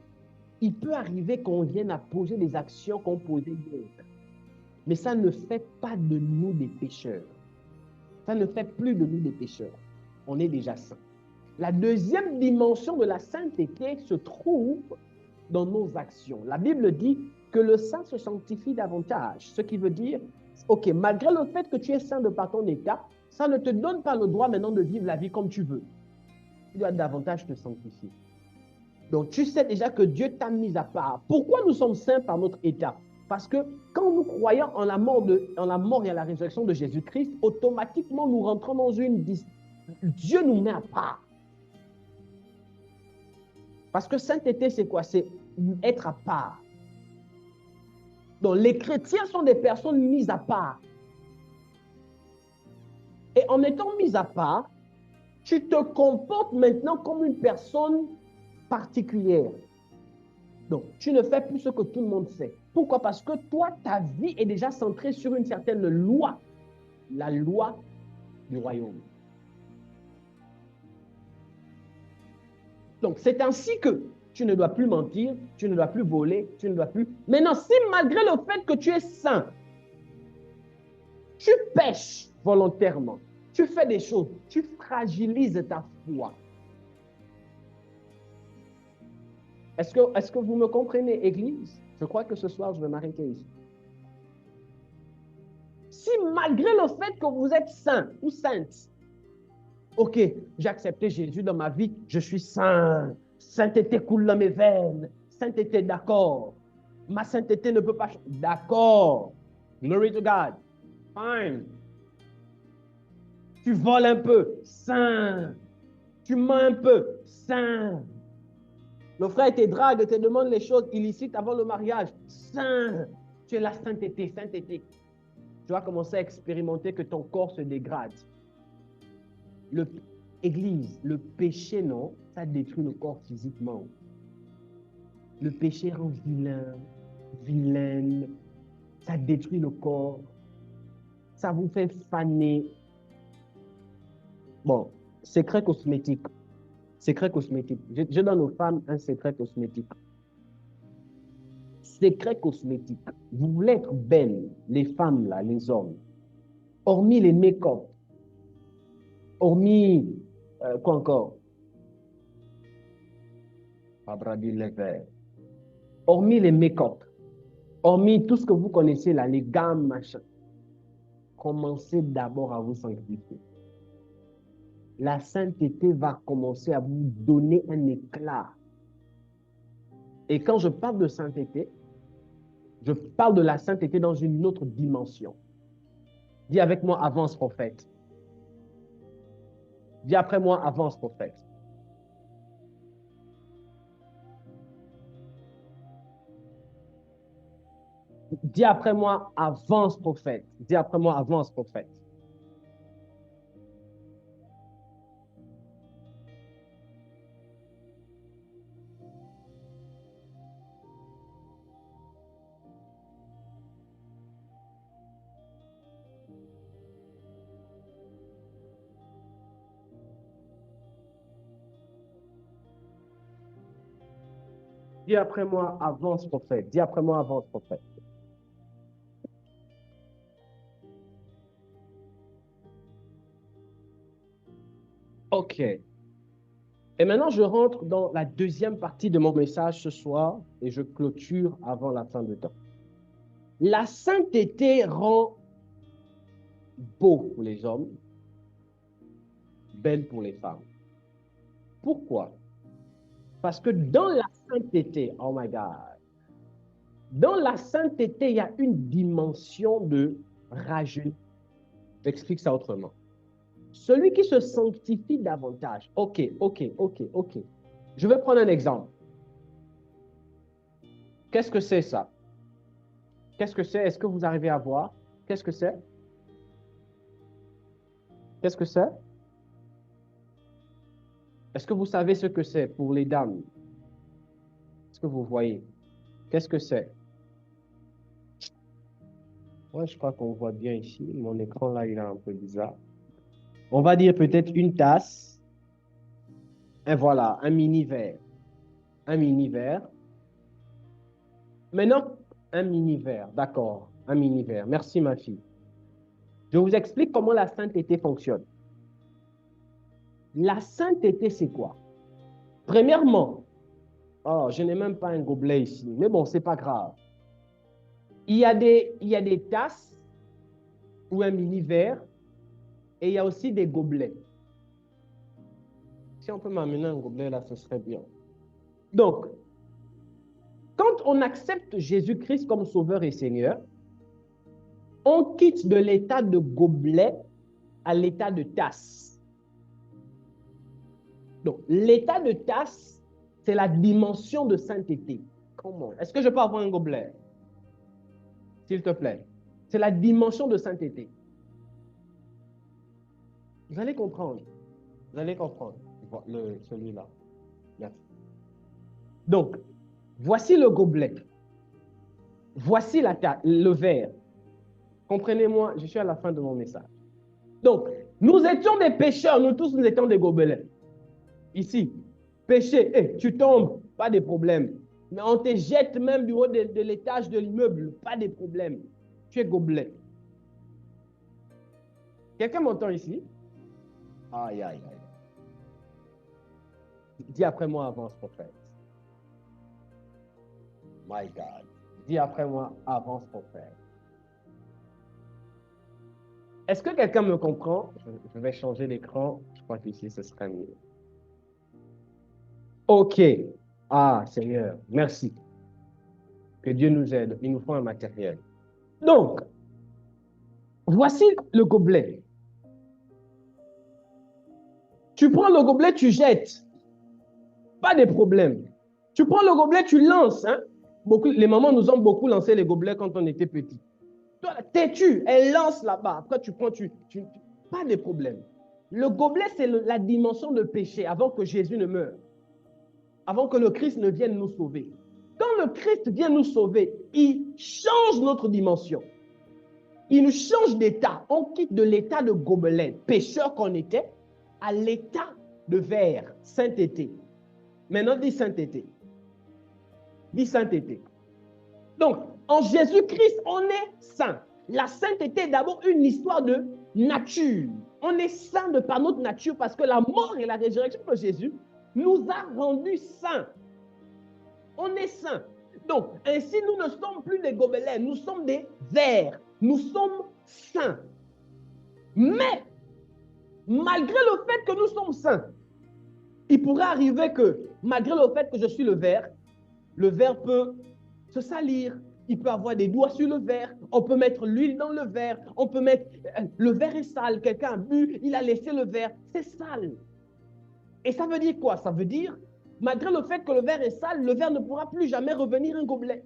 il peut arriver qu'on vienne à poser des actions qu'on posait hier. Mais ça ne fait pas de nous des pécheurs. Ça ne fait plus de nous des pécheurs. On est déjà saints. La deuxième dimension de la sainteté se trouve dans nos actions. La Bible dit que le saint se sanctifie davantage. Ce qui veut dire, OK, malgré le fait que tu es saint de par ton état, ça ne te donne pas le droit maintenant de vivre la vie comme tu veux. Tu dois davantage te sanctifier. Donc, tu sais déjà que Dieu t'a mis à part. Pourquoi nous sommes saints par notre état? Parce que quand nous croyons en la mort et à la résurrection de Jésus-Christ, automatiquement, nous rentrons dans une... Dieu nous met à part. Parce que sainteté, c'est quoi? C'est être à part. Donc, les chrétiens sont des personnes mises à part. Et en étant mis à part, tu te comportes maintenant comme une personne particulière. Donc, tu ne fais plus ce que tout le monde fait. Pourquoi? Parce que toi, ta vie est déjà centrée sur une certaine loi. La loi du royaume. Donc, c'est ainsi que tu ne dois plus mentir, tu ne dois plus voler, tu ne dois plus... Maintenant, si malgré le fait que tu es saint, tu pèches volontairement, tu fais des choses, tu fragilises ta foi. Est-ce que vous me comprenez, Église? Je crois que ce soir, je vais m'arrêter ici. Si malgré le fait que vous êtes saint ou sainte, OK, j'ai accepté Jésus dans ma vie, je suis saint. Sainteté coule dans mes veines. Sainteté, d'accord. Ma sainteté ne peut pas... D'accord. Glory to God. Fine. Tu voles un peu. Saint. Tu mens un peu. Saint. Le frère te drague, te demande les choses illicites avant le mariage. Saint. Tu es la sainteté, sainteté. Tu vas commencer à expérimenter que ton corps se dégrade. Église, le péché, non, ça détruit le corps physiquement. Le péché rend vilain, vilaine, ça détruit le corps, ça vous fait faner. Bon, secret cosmétique. Secret cosmétique. Je donne aux femmes un secret cosmétique. Secret cosmétique. Vous voulez être belles, les femmes là, les hommes, hormis les make-up, hormis quoi encore? Abradi les verres. Hormis les make-up, hormis tout ce que vous connaissez là, les gammes, machin. Commencez d'abord à vous sanctifier. La sainteté va commencer à vous donner un éclat. Et quand je parle de sainteté, je parle de la sainteté dans une autre dimension. Dis avec moi, avance prophète. Dis après moi, avance prophète. Dis après moi, avance prophète. Dis après moi, avance prophète. Dis après moi, avance prophète. Dis après moi, avance prophète. OK. Et maintenant, je rentre dans la deuxième partie de mon message ce soir et je clôture avant la fin du temps. La sainteté rend beau pour les hommes, belle pour les femmes. Pourquoi? Parce que dans la sainteté, oh my God, dans la sainteté, il y a une dimension de rajeunir. J'explique ça autrement. Celui qui se sanctifie davantage. OK. Je vais prendre un exemple. Qu'est-ce que c'est ça? Qu'est-ce que c'est? Est-ce que vous arrivez à voir? Qu'est-ce que c'est? Qu'est-ce que c'est? Est-ce que vous savez ce que c'est pour les dames? Est-ce que vous voyez? Qu'est-ce que c'est? Ouais, je crois qu'on voit bien ici. Mon écran là, il est un peu bizarre. On va dire peut-être une tasse. Et voilà, un mini-verre. Un mini-verre. Maintenant, un mini-verre. D'accord, un mini-verre. Merci, ma fille. Je vous explique comment la sainteté fonctionne. La sainteté, c'est quoi? Premièrement, oh, je n'ai même pas un gobelet ici, mais bon, c'est pas grave. Il y a des tasses ou un mini-verre et il y a aussi des gobelets. Si on peut m'amener un gobelet là, ce serait bien. Donc, quand on accepte Jésus-Christ comme Sauveur et Seigneur, on quitte de l'état de gobelet à l'état de tasse. Donc, l'état de tasse, c'est la dimension de sainteté. Comment? Est-ce que je peux avoir un gobelet? S'il te plaît. C'est la dimension de sainteté. Vous allez comprendre. Vous allez comprendre. Celui-là. Merci. Donc, voici le gobelet. Voici le verre. Comprenez-moi, je suis à la fin de mon message. Donc, nous étions des pécheurs, nous tous, nous étions des gobelets. Ici, péché, hey, tu tombes, pas de problème. Mais on te jette même du haut de l'étage de l'immeuble, pas de problème. Tu es gobelet. Quelqu'un m'entend ici? Aïe, aïe, aïe. Dis après moi, avance, prophète. My God. Dis après moi, avance, prophète. Est-ce que quelqu'un me comprend? Je vais changer l'écran. Je crois qu'ici, ce serait mieux. OK. Ah, Seigneur, merci. Que Dieu nous aide. Il nous faut un matériel. Donc, voici le gobelet. Tu prends le gobelet, tu jettes. Pas de problème. Tu prends le gobelet, tu lances. Hein? Les mamans nous ont beaucoup lancé les gobelets quand on était petits. Toi, têtu, elle lance là-bas. Après, tu prends, pas de problème. Le gobelet, c'est la dimension de péché avant que Jésus ne meure. Avant que le Christ ne vienne nous sauver. Quand le Christ vient nous sauver, il change notre dimension. Il nous change d'état. On quitte de l'état de gobelet, pécheur qu'on était, à l'état de verre, sainteté. Maintenant, dis sainteté. Dis sainteté. Donc, en Jésus-Christ, on est saint. La sainteté est d'abord une histoire de nature. On est saint de par notre nature parce que la mort et la résurrection de Jésus nous a rendus saints. On est saint. Donc, ainsi, nous ne sommes plus des gobelins, nous sommes des vers. Nous sommes saints. Mais, malgré le fait que nous sommes saints, il pourrait arriver que, malgré le fait que je suis le verre peut se salir. Il peut avoir des doigts sur le verre. On peut mettre l'huile dans le verre. On peut mettre... Le verre est sale. Quelqu'un a bu, il a laissé le verre. C'est sale. Et ça veut dire quoi? Ça veut dire, malgré le fait que le verre est sale, le verre ne pourra plus jamais revenir un gobelet.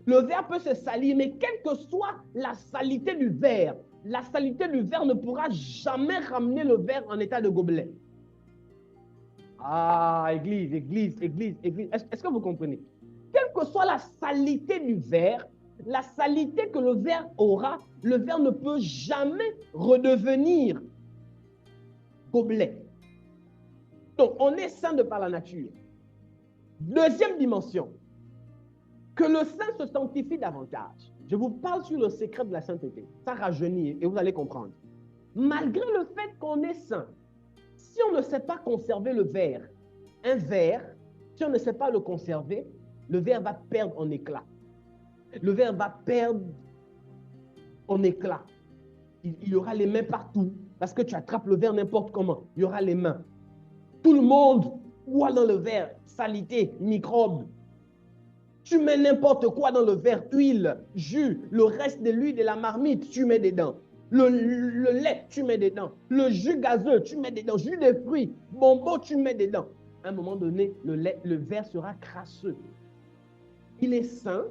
Le verre peut se salir, mais quelle que soit la saleté du verre, la saleté du verre ne pourra jamais ramener le verre en état de gobelet. Ah, église. Est-ce que vous comprenez? Quelle que soit la saleté du verre, la saleté que le verre aura, le verre ne peut jamais redevenir gobelet. Donc, on est saint de par la nature. Deuxième dimension, que le saint se sanctifie davantage. Je vous parle sur le secret de la sainteté. Ça rajeunit et vous allez comprendre. Malgré le fait qu'on est saint, si on ne sait pas conserver le verre, un verre, si on ne sait pas le conserver, le verre va perdre en éclat. Le verre va perdre en éclat. Il y aura les mains partout. Parce que tu attrapes le verre n'importe comment. Il y aura les mains. Tout le monde boit dans le verre. Saleté, microbes. Tu mets n'importe quoi dans le verre. Huile, jus, le reste de l'huile de la marmite, tu mets dedans. Le lait, tu mets dedans. Le jus gazeux, tu mets dedans. Jus de fruits, bonbons, tu mets dedans. À un moment donné, le verre sera crasseux. Il est sain,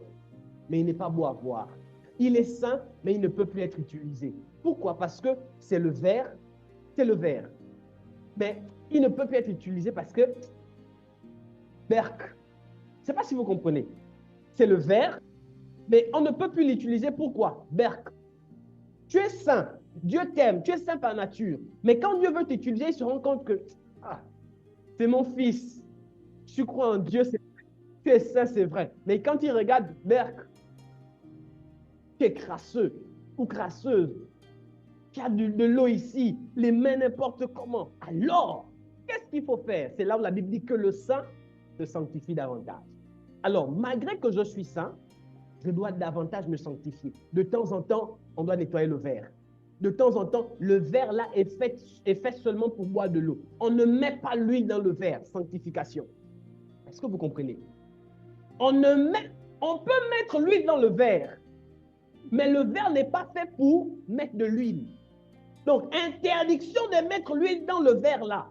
mais il n'est pas beau à voir. Il est sain, mais il ne peut plus être utilisé. Pourquoi? Parce que c'est le verre. Mais il ne peut plus être utilisé parce que, berk, je ne sais pas si vous comprenez. C'est le verre, mais on ne peut plus l'utiliser. Pourquoi? Berk, tu es saint. Dieu t'aime. Tu es saint par nature. Mais quand Dieu veut t'utiliser, il se rend compte que, c'est mon fils. Tu crois en Dieu, tu es saint, c'est vrai. Mais quand il regarde, berk, tu es crasseux ou crasseuse. Tu as de l'eau ici, les mains n'importe comment. Alors, qu'est-ce qu'il faut faire? C'est là où la Bible dit que le saint se sanctifie davantage. Alors, malgré que je suis saint, je dois davantage me sanctifier. De temps en temps, on doit nettoyer le verre. De temps en temps, le verre là est fait seulement pour boire de l'eau. On ne met pas l'huile dans le verre, sanctification. Est-ce que vous comprenez? On peut mettre l'huile dans le verre, mais le verre n'est pas fait pour mettre de l'huile. Donc, interdiction de mettre l'huile dans le verre là.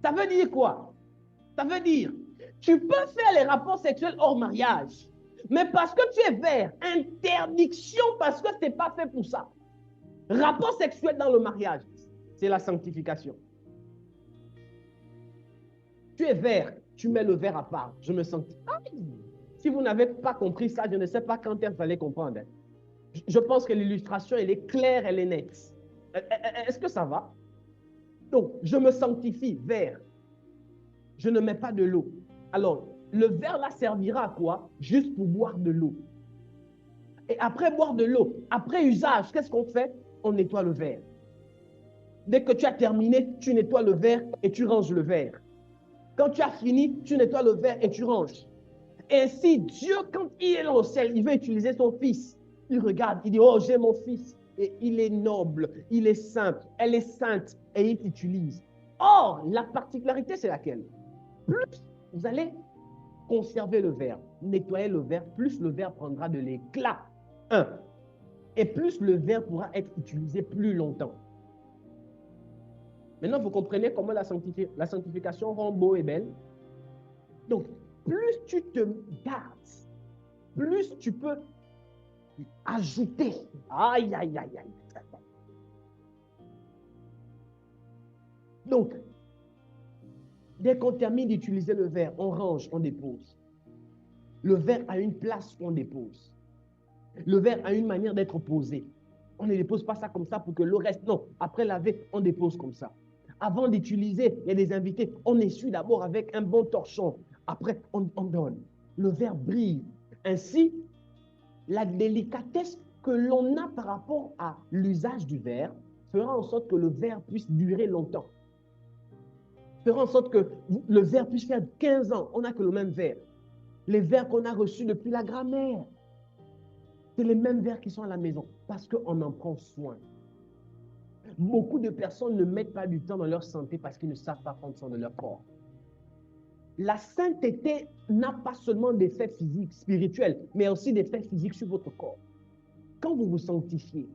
Ça veut dire quoi? Ça veut dire, tu peux faire les rapports sexuels hors mariage, mais parce que tu es vert, interdiction parce que ce n'est pas fait pour ça. Rapport sexuel dans le mariage, c'est la sanctification. Tu es vert, tu mets le verre à part, je me sanctifie. Si vous n'avez pas compris ça, je ne sais pas quand vous allez comprendre. Je pense que l'illustration, elle est claire, elle est nette. Est-ce que ça va? Donc, je me sanctifie, verre. Je ne mets pas de l'eau. Alors, le verre là servira à quoi? Juste pour boire de l'eau. Et après boire de l'eau, après usage, qu'est-ce qu'on fait? On nettoie le verre. Dès que tu as terminé, tu nettoies le verre et tu ranges le verre. Quand tu as fini, tu nettoies le verre et tu ranges. Ainsi, Dieu, quand il est au ciel, il veut utiliser son fils. Il regarde, il dit, oh, j'ai mon fils. Et il est noble, il est saint, elle est sainte, et il t'utilise. Or, la particularité, c'est laquelle? Plus vous allez conserver le verre, nettoyer le verre, plus le verre prendra de l'éclat. Et plus le verre pourra être utilisé plus longtemps. Maintenant, vous comprenez comment la sanctification rend beau et belle? Donc, plus tu te gardes, plus tu peux ajouter. Aïe. Donc, dès qu'on termine d'utiliser le verre, on range, on dépose. Le verre a une place qu'on dépose. Le verre a une manière d'être posé. On ne dépose pas ça comme ça pour que l'eau reste. Non, après laver, on dépose comme ça. Avant d'utiliser, il y a des invités, on essuie d'abord avec un bon torchon. Après, on donne. Le verre brille. Ainsi, la délicatesse que l'on a par rapport à l'usage du verre fera en sorte que le verre puisse durer longtemps. Fera en sorte que le verre puisse faire 15 ans. On n'a que le même verre. Les verres qu'on a reçus depuis la grand-mère. C'est les mêmes verres qui sont à la maison parce qu'on en prend soin. Beaucoup de personnes ne mettent pas du temps dans leur santé parce qu'ils ne savent pas prendre soin de leur corps. La sainteté n'a pas seulement d'effets physiques, spirituels, mais aussi d'effets physiques sur votre corps. Quand vous vous sanctifiez,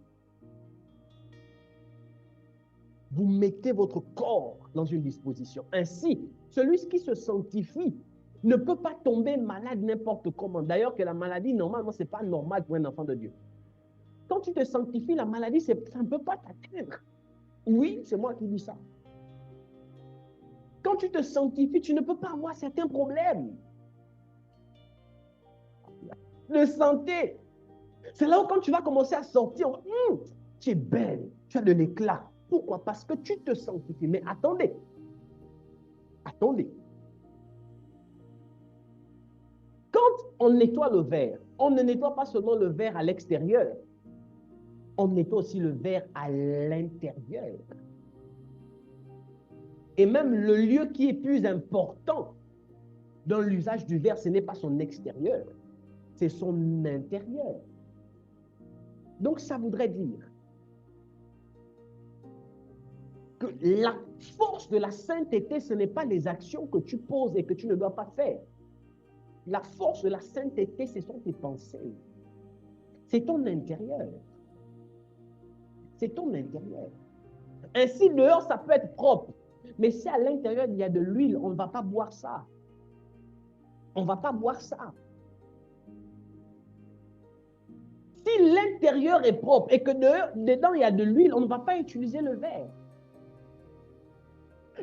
vous mettez votre corps dans une disposition. Ainsi, celui qui se sanctifie ne peut pas tomber malade n'importe comment. D'ailleurs, que la maladie, normalement, ce n'est pas normal pour un enfant de Dieu. Quand tu te sanctifies, la maladie, ça ne peut pas t'atteindre. Oui, c'est moi qui dis ça. Quand tu te sanctifies, tu ne peux pas avoir certains problèmes de santé. C'est là où quand tu vas commencer à sortir, tu es belle, tu as de l'éclat. Pourquoi? Parce que tu te sanctifies. Mais attendez, attendez. Quand on nettoie le verre, on ne nettoie pas seulement le verre à l'extérieur, on nettoie aussi le verre à l'intérieur. Et même le lieu qui est plus important dans l'usage du verre, ce n'est pas son extérieur, c'est son intérieur. Donc, ça voudrait dire que la force de la sainteté, ce n'est pas les actions que tu poses et que tu ne dois pas faire. La force de la sainteté, ce sont tes pensées. C'est ton intérieur. C'est ton intérieur. Ainsi, dehors, ça peut être propre. Mais si à l'intérieur, il y a de l'huile, on ne va pas boire ça. On ne va pas boire ça. Si l'intérieur est propre et que dedans, il y a de l'huile, on ne va pas utiliser le verre.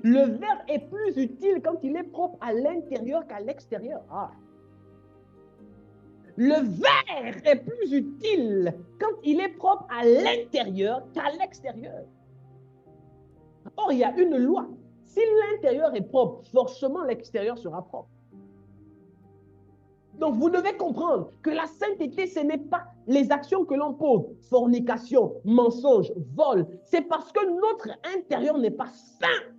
Le verre est plus utile quand il est propre à l'intérieur qu'à l'extérieur. Ah. Le verre est plus utile quand il est propre à l'intérieur qu'à l'extérieur. Or, il y a une loi. Si l'intérieur est propre, forcément l'extérieur sera propre. Donc, vous devez comprendre que la sainteté, ce n'est pas les actions que l'on pose, fornication, mensonge, vol. C'est parce que notre intérieur n'est pas saint.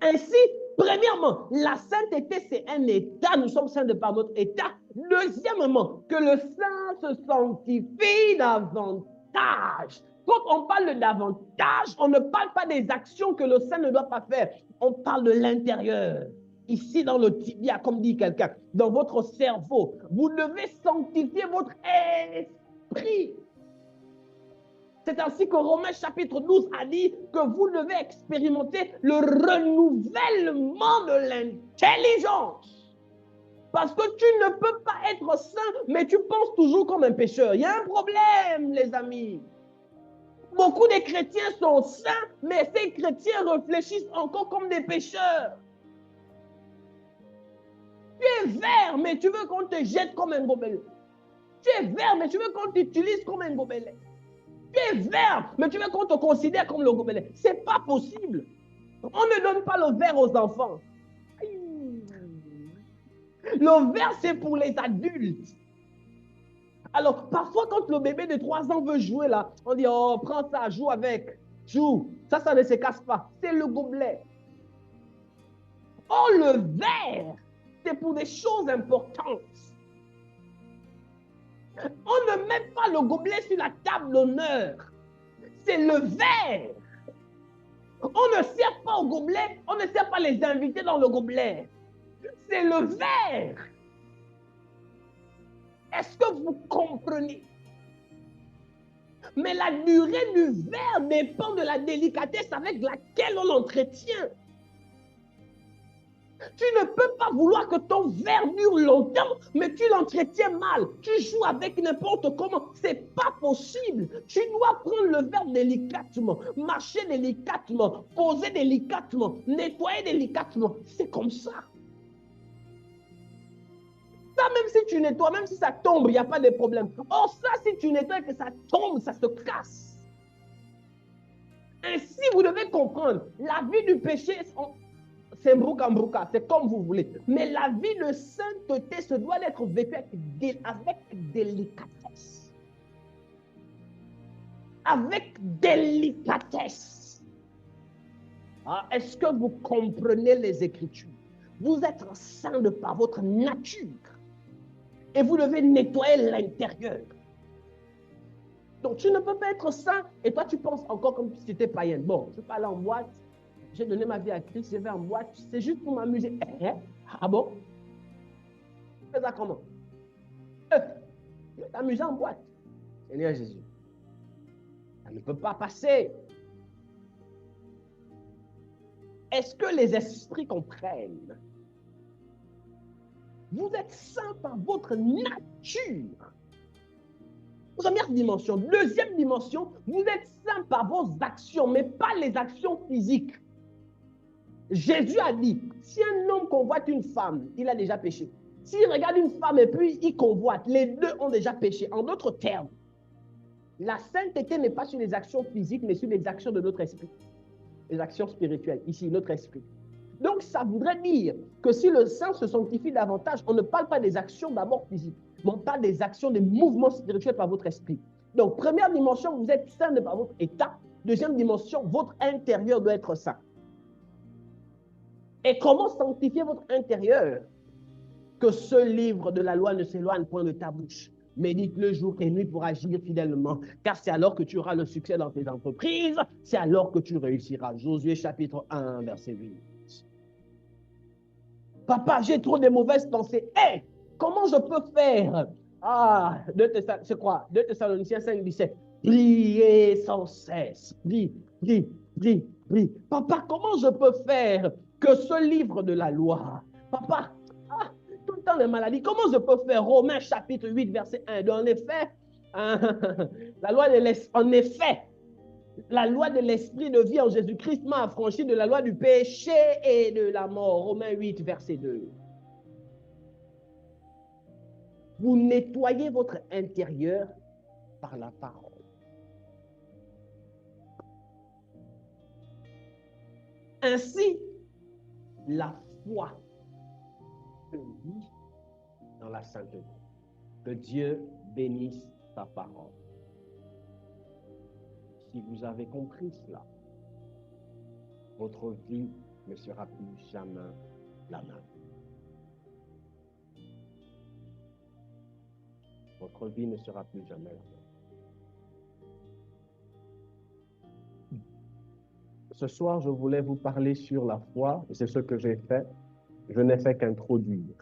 Ainsi, premièrement, la sainteté, c'est un état. Nous sommes saints de par notre état. Deuxièmement, que le saint se sanctifie davantage. Quand on parle de davantage, on ne parle pas des actions que le saint ne doit pas faire. On parle de l'intérieur. Ici, dans le tibia, comme dit quelqu'un, dans votre cerveau, vous devez sanctifier votre esprit. C'est ainsi que Romains chapitre 12 a dit que vous devez expérimenter le renouvellement de l'intelligence. Parce que tu ne peux pas être saint, mais tu penses toujours comme un pécheur. Il y a un problème, les amis. Beaucoup de chrétiens sont saints, mais ces chrétiens réfléchissent encore comme des pécheurs. Tu es vert, mais tu veux qu'on te jette comme un gobelet. Tu es vert, mais tu veux qu'on t'utilise comme un gobelet. Tu es vert, mais tu veux qu'on te considère comme le gobelet. Ce n'est pas possible. On ne donne pas le verre aux enfants. Le verre, c'est pour les adultes. Alors, parfois, quand le bébé de 3 ans veut jouer là, on dit, oh, prends ça, joue avec. Joue. Ça ne se casse pas. C'est le gobelet. Oh, le verre, c'est pour des choses importantes. On ne met pas le gobelet sur la table d'honneur. C'est le verre. On ne sert pas au gobelet, on ne sert pas les invités dans le gobelet. C'est le verre. Est-ce que vous comprenez? Mais la durée du verre dépend de la délicatesse avec laquelle on l'entretient. Tu ne peux pas vouloir que ton verre dure longtemps, mais tu l'entretiens mal. Tu joues avec n'importe comment. Ce n'est pas possible. Tu dois prendre le verre délicatement, marcher délicatement, poser délicatement, nettoyer délicatement. C'est comme ça. Ça, même si tu nettoies, même si ça tombe, il n'y a pas de problème. Or, ça, si tu nettoies et que ça tombe, ça se casse. Ainsi, vous devez comprendre, la vie du péché, c'est mbrouka, c'est comme vous voulez. Mais la vie de sainteté se doit d'être vécue avec délicatesse. Avec délicatesse. Ah, est-ce que vous comprenez les Écritures? Vous êtes saint de par votre nature. Et vous devez nettoyer l'intérieur. Donc, tu ne peux pas être saint et toi, tu penses encore comme si tu étais païen. Bon, je vais pas aller en boîte. J'ai donné ma vie à Christ, je vais en boîte. C'est juste pour m'amuser. Ah bon? Fais ça comment? Je vais t'amuser en boîte. Seigneur Jésus. Ça ne peut pas passer. Est-ce que les esprits comprennent? Vous êtes saint par votre nature. Première dimension. Deuxième dimension, vous êtes saint par vos actions, mais pas les actions physiques. Jésus a dit, si un homme convoite une femme, il a déjà péché. S'il regarde une femme et puis il convoite, les deux ont déjà péché. En d'autres termes, la sainteté n'est pas sur les actions physiques, mais sur les actions de notre esprit. Les actions spirituelles, ici, notre esprit. Donc, ça voudrait dire que si le saint se sanctifie davantage, on ne parle pas des actions d'abord physiques, mais on parle des actions, des mouvements spirituels par votre esprit. Donc, première dimension, vous êtes saint par votre état. Deuxième dimension, votre intérieur doit être saint. Et comment sanctifier votre intérieur? Que ce livre de la loi ne s'éloigne point de ta bouche. Médite-le jour et nuit pour agir fidèlement, car c'est alors que tu auras le succès dans tes entreprises, c'est alors que tu réussiras. Josué chapitre 1, verset 8. Papa, j'ai trop de mauvaises pensées. Hé, comment je peux faire? Ah, c'est quoi? 2 Thessaloniciens 5, 17. Priez sans cesse. Prie, prie, prie, prie. Papa, comment je peux faire que ce livre de la loi? Papa, tout le temps les maladies. Comment je peux faire? Romains chapitre 8, verset 1. En effet, la loi de l'esprit, en effet, la loi de l'esprit de vie en Jésus-Christ m'a affranchi de la loi du péché et de la mort. Romains 8, verset 2. Vous nettoyez votre intérieur par la parole. Ainsi, la foi se vit dans la sainteté. Que Dieu bénisse sa parole. Si vous avez compris cela, votre vie ne sera plus jamais la même. Votre vie ne sera plus jamais la même. Ce soir, je voulais vous parler sur la foi, et c'est ce que j'ai fait. Je n'ai fait qu'introduire.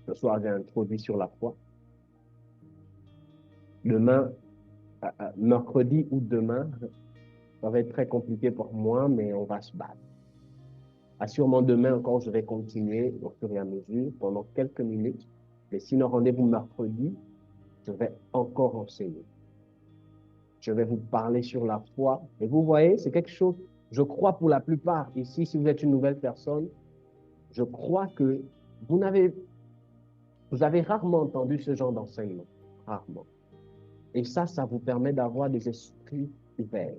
Ce soir, j'ai introduit sur la foi. Demain, mercredi ou demain, ça va être très compliqué pour moi, mais on va se battre. Assurément, demain encore, je vais continuer au fur et à mesure pendant quelques minutes. Et sinon, rendez-vous mercredi, je vais encore enseigner. Je vais vous parler sur la foi. Et vous voyez, c'est quelque chose, je crois pour la plupart ici, si vous êtes une nouvelle personne, je crois que vous avez rarement entendu ce genre d'enseignement. Rarement. Et ça vous permet d'avoir des esprits ouverts.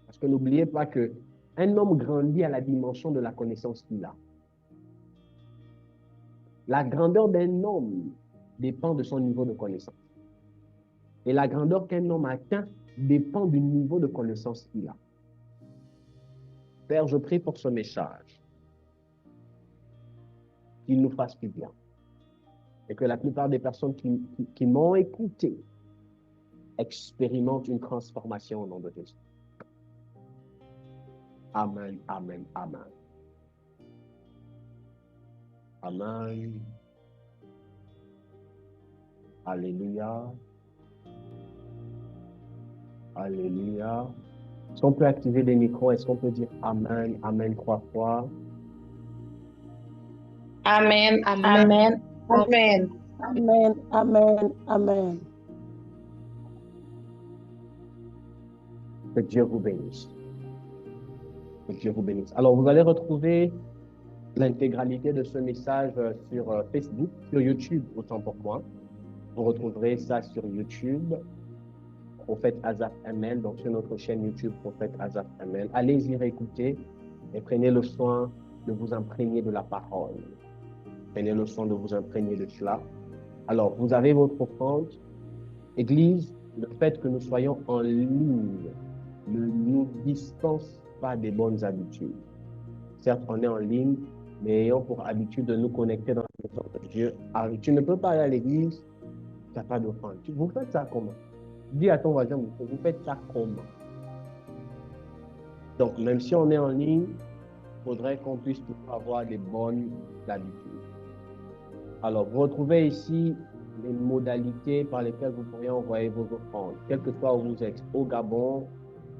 Parce que n'oubliez pas qu'un homme grandit à la dimension de la connaissance qu'il a. La grandeur d'un homme dépend de son niveau de connaissance. Et la grandeur qu'un homme atteint dépend du niveau de connaissance qu'il a. Père, je prie pour ce message, qu'il nous fasse du bien. Et que la plupart des personnes qui m'ont écouté expérimentent une transformation au nom de Jésus. Amen, amen, amen. Amen. Alléluia. Alléluia. Est-ce qu'on peut activer les micros? Est-ce qu'on peut dire Amen, Amen 3 fois? Amen, amen, amen. Amen, amen, amen. Que Dieu vous bénisse. Que Dieu vous bénisse. Alors, vous allez retrouver l'intégralité de ce message sur Facebook, sur YouTube, autant pour moi. Vous retrouverez ça sur YouTube, Prophète Asaph ML, donc sur notre chaîne YouTube, Prophète Asaph ML. Allez-y réécouter et prenez le soin de vous imprégner de la parole. Prenez le soin de vous imprégner de cela. Alors, vous avez votre offrande. Église, le fait que nous soyons en ligne ne nous dispense pas des bonnes habitudes. Certes, on est en ligne, mais ayons pour habitude de nous connecter dans la maison de Dieu. Alors, tu ne peux pas aller à l'église, tu n'as pas d'offrande. Vous faites ça comment? Dis à ton voisin, vous faites ça comment? Donc, même si on est en ligne, il faudrait qu'on puisse toujours avoir des bonnes habitudes. Alors, vous retrouvez ici les modalités par lesquelles vous pourriez envoyer vos offrandes, quel que soit où vous êtes. Au Gabon,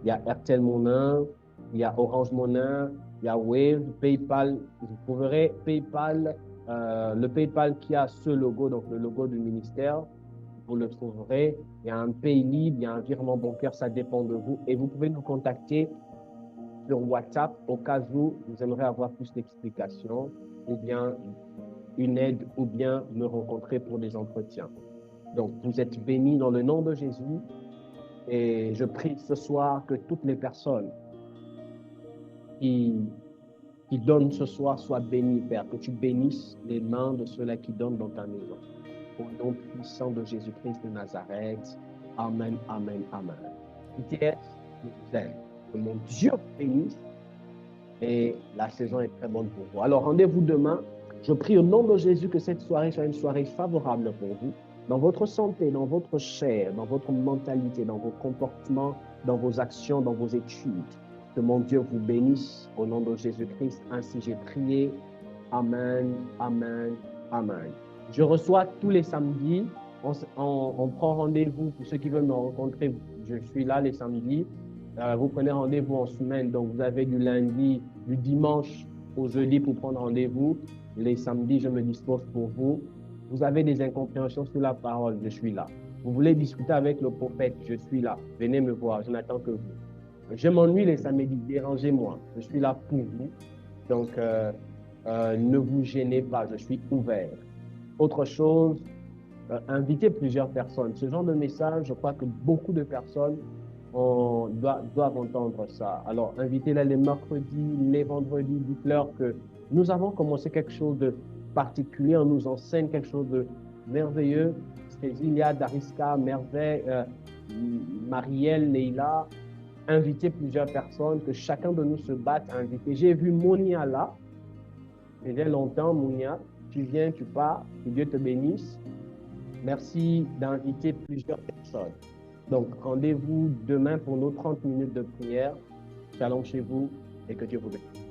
il y a Airtel Money, il y a Orange Money, il y a Wave, PayPal. Vous trouverez PayPal, le PayPal qui a ce logo, donc le logo du ministère, vous le trouverez. Il y a un Paylib, il y a un virement bancaire, ça dépend de vous. Et vous pouvez nous contacter sur WhatsApp au cas où vous aimeriez avoir plus d'explications ou bien une aide ou bien me rencontrer pour des entretiens. Donc, vous êtes bénis dans le nom de Jésus et je prie ce soir que toutes les personnes qui donnent ce soir soient bénies, Père, que tu bénisses les mains de ceux-là qui donnent dans ta maison. Au nom puissant de Jésus-Christ de Nazareth. Amen, amen, amen. ITS, je vous aime. Que mon Dieu bénisse et la saison est très bonne pour vous. Alors, rendez-vous demain. Je prie au nom de Jésus que cette soirée soit une soirée favorable pour vous, dans votre santé, dans votre chair, dans votre mentalité, dans vos comportements, dans vos actions, dans vos études. Que mon Dieu vous bénisse au nom de Jésus-Christ. Ainsi j'ai prié. Amen, amen, amen. Je reçois tous les samedis. On prend rendez-vous pour ceux qui veulent me rencontrer. Je suis là les samedis. Vous prenez rendez-vous en semaine. Donc, vous avez du lundi, du dimanche au jeudi pour prendre rendez-vous. Les samedis, je me dispose pour vous. Vous avez des incompréhensions sur la parole, je suis là. Vous voulez discuter avec le prophète, je suis là. Venez me voir, je n'attends que vous. Je m'ennuie les samedis, dérangez-moi. Je suis là pour vous. Donc, ne vous gênez pas, je suis ouvert. Autre chose, invitez plusieurs personnes. Ce genre de message, je crois que beaucoup de personnes doivent entendre ça. Alors, invitez-les les mercredis, les vendredis, dites-leur que nous avons commencé quelque chose de particulier, on nous enseigne quelque chose de merveilleux. Cécilia, Dariska, Merveille, Marielle, Leila, invitez plusieurs personnes, que chacun de nous se batte à inviter. J'ai vu Monia là, il y a longtemps, Monia, tu viens, tu pars, que Dieu te bénisse. Merci d'inviter plusieurs personnes. Donc, rendez-vous demain pour nos 30 minutes de prière. Shalom chez vous et que Dieu vous bénisse.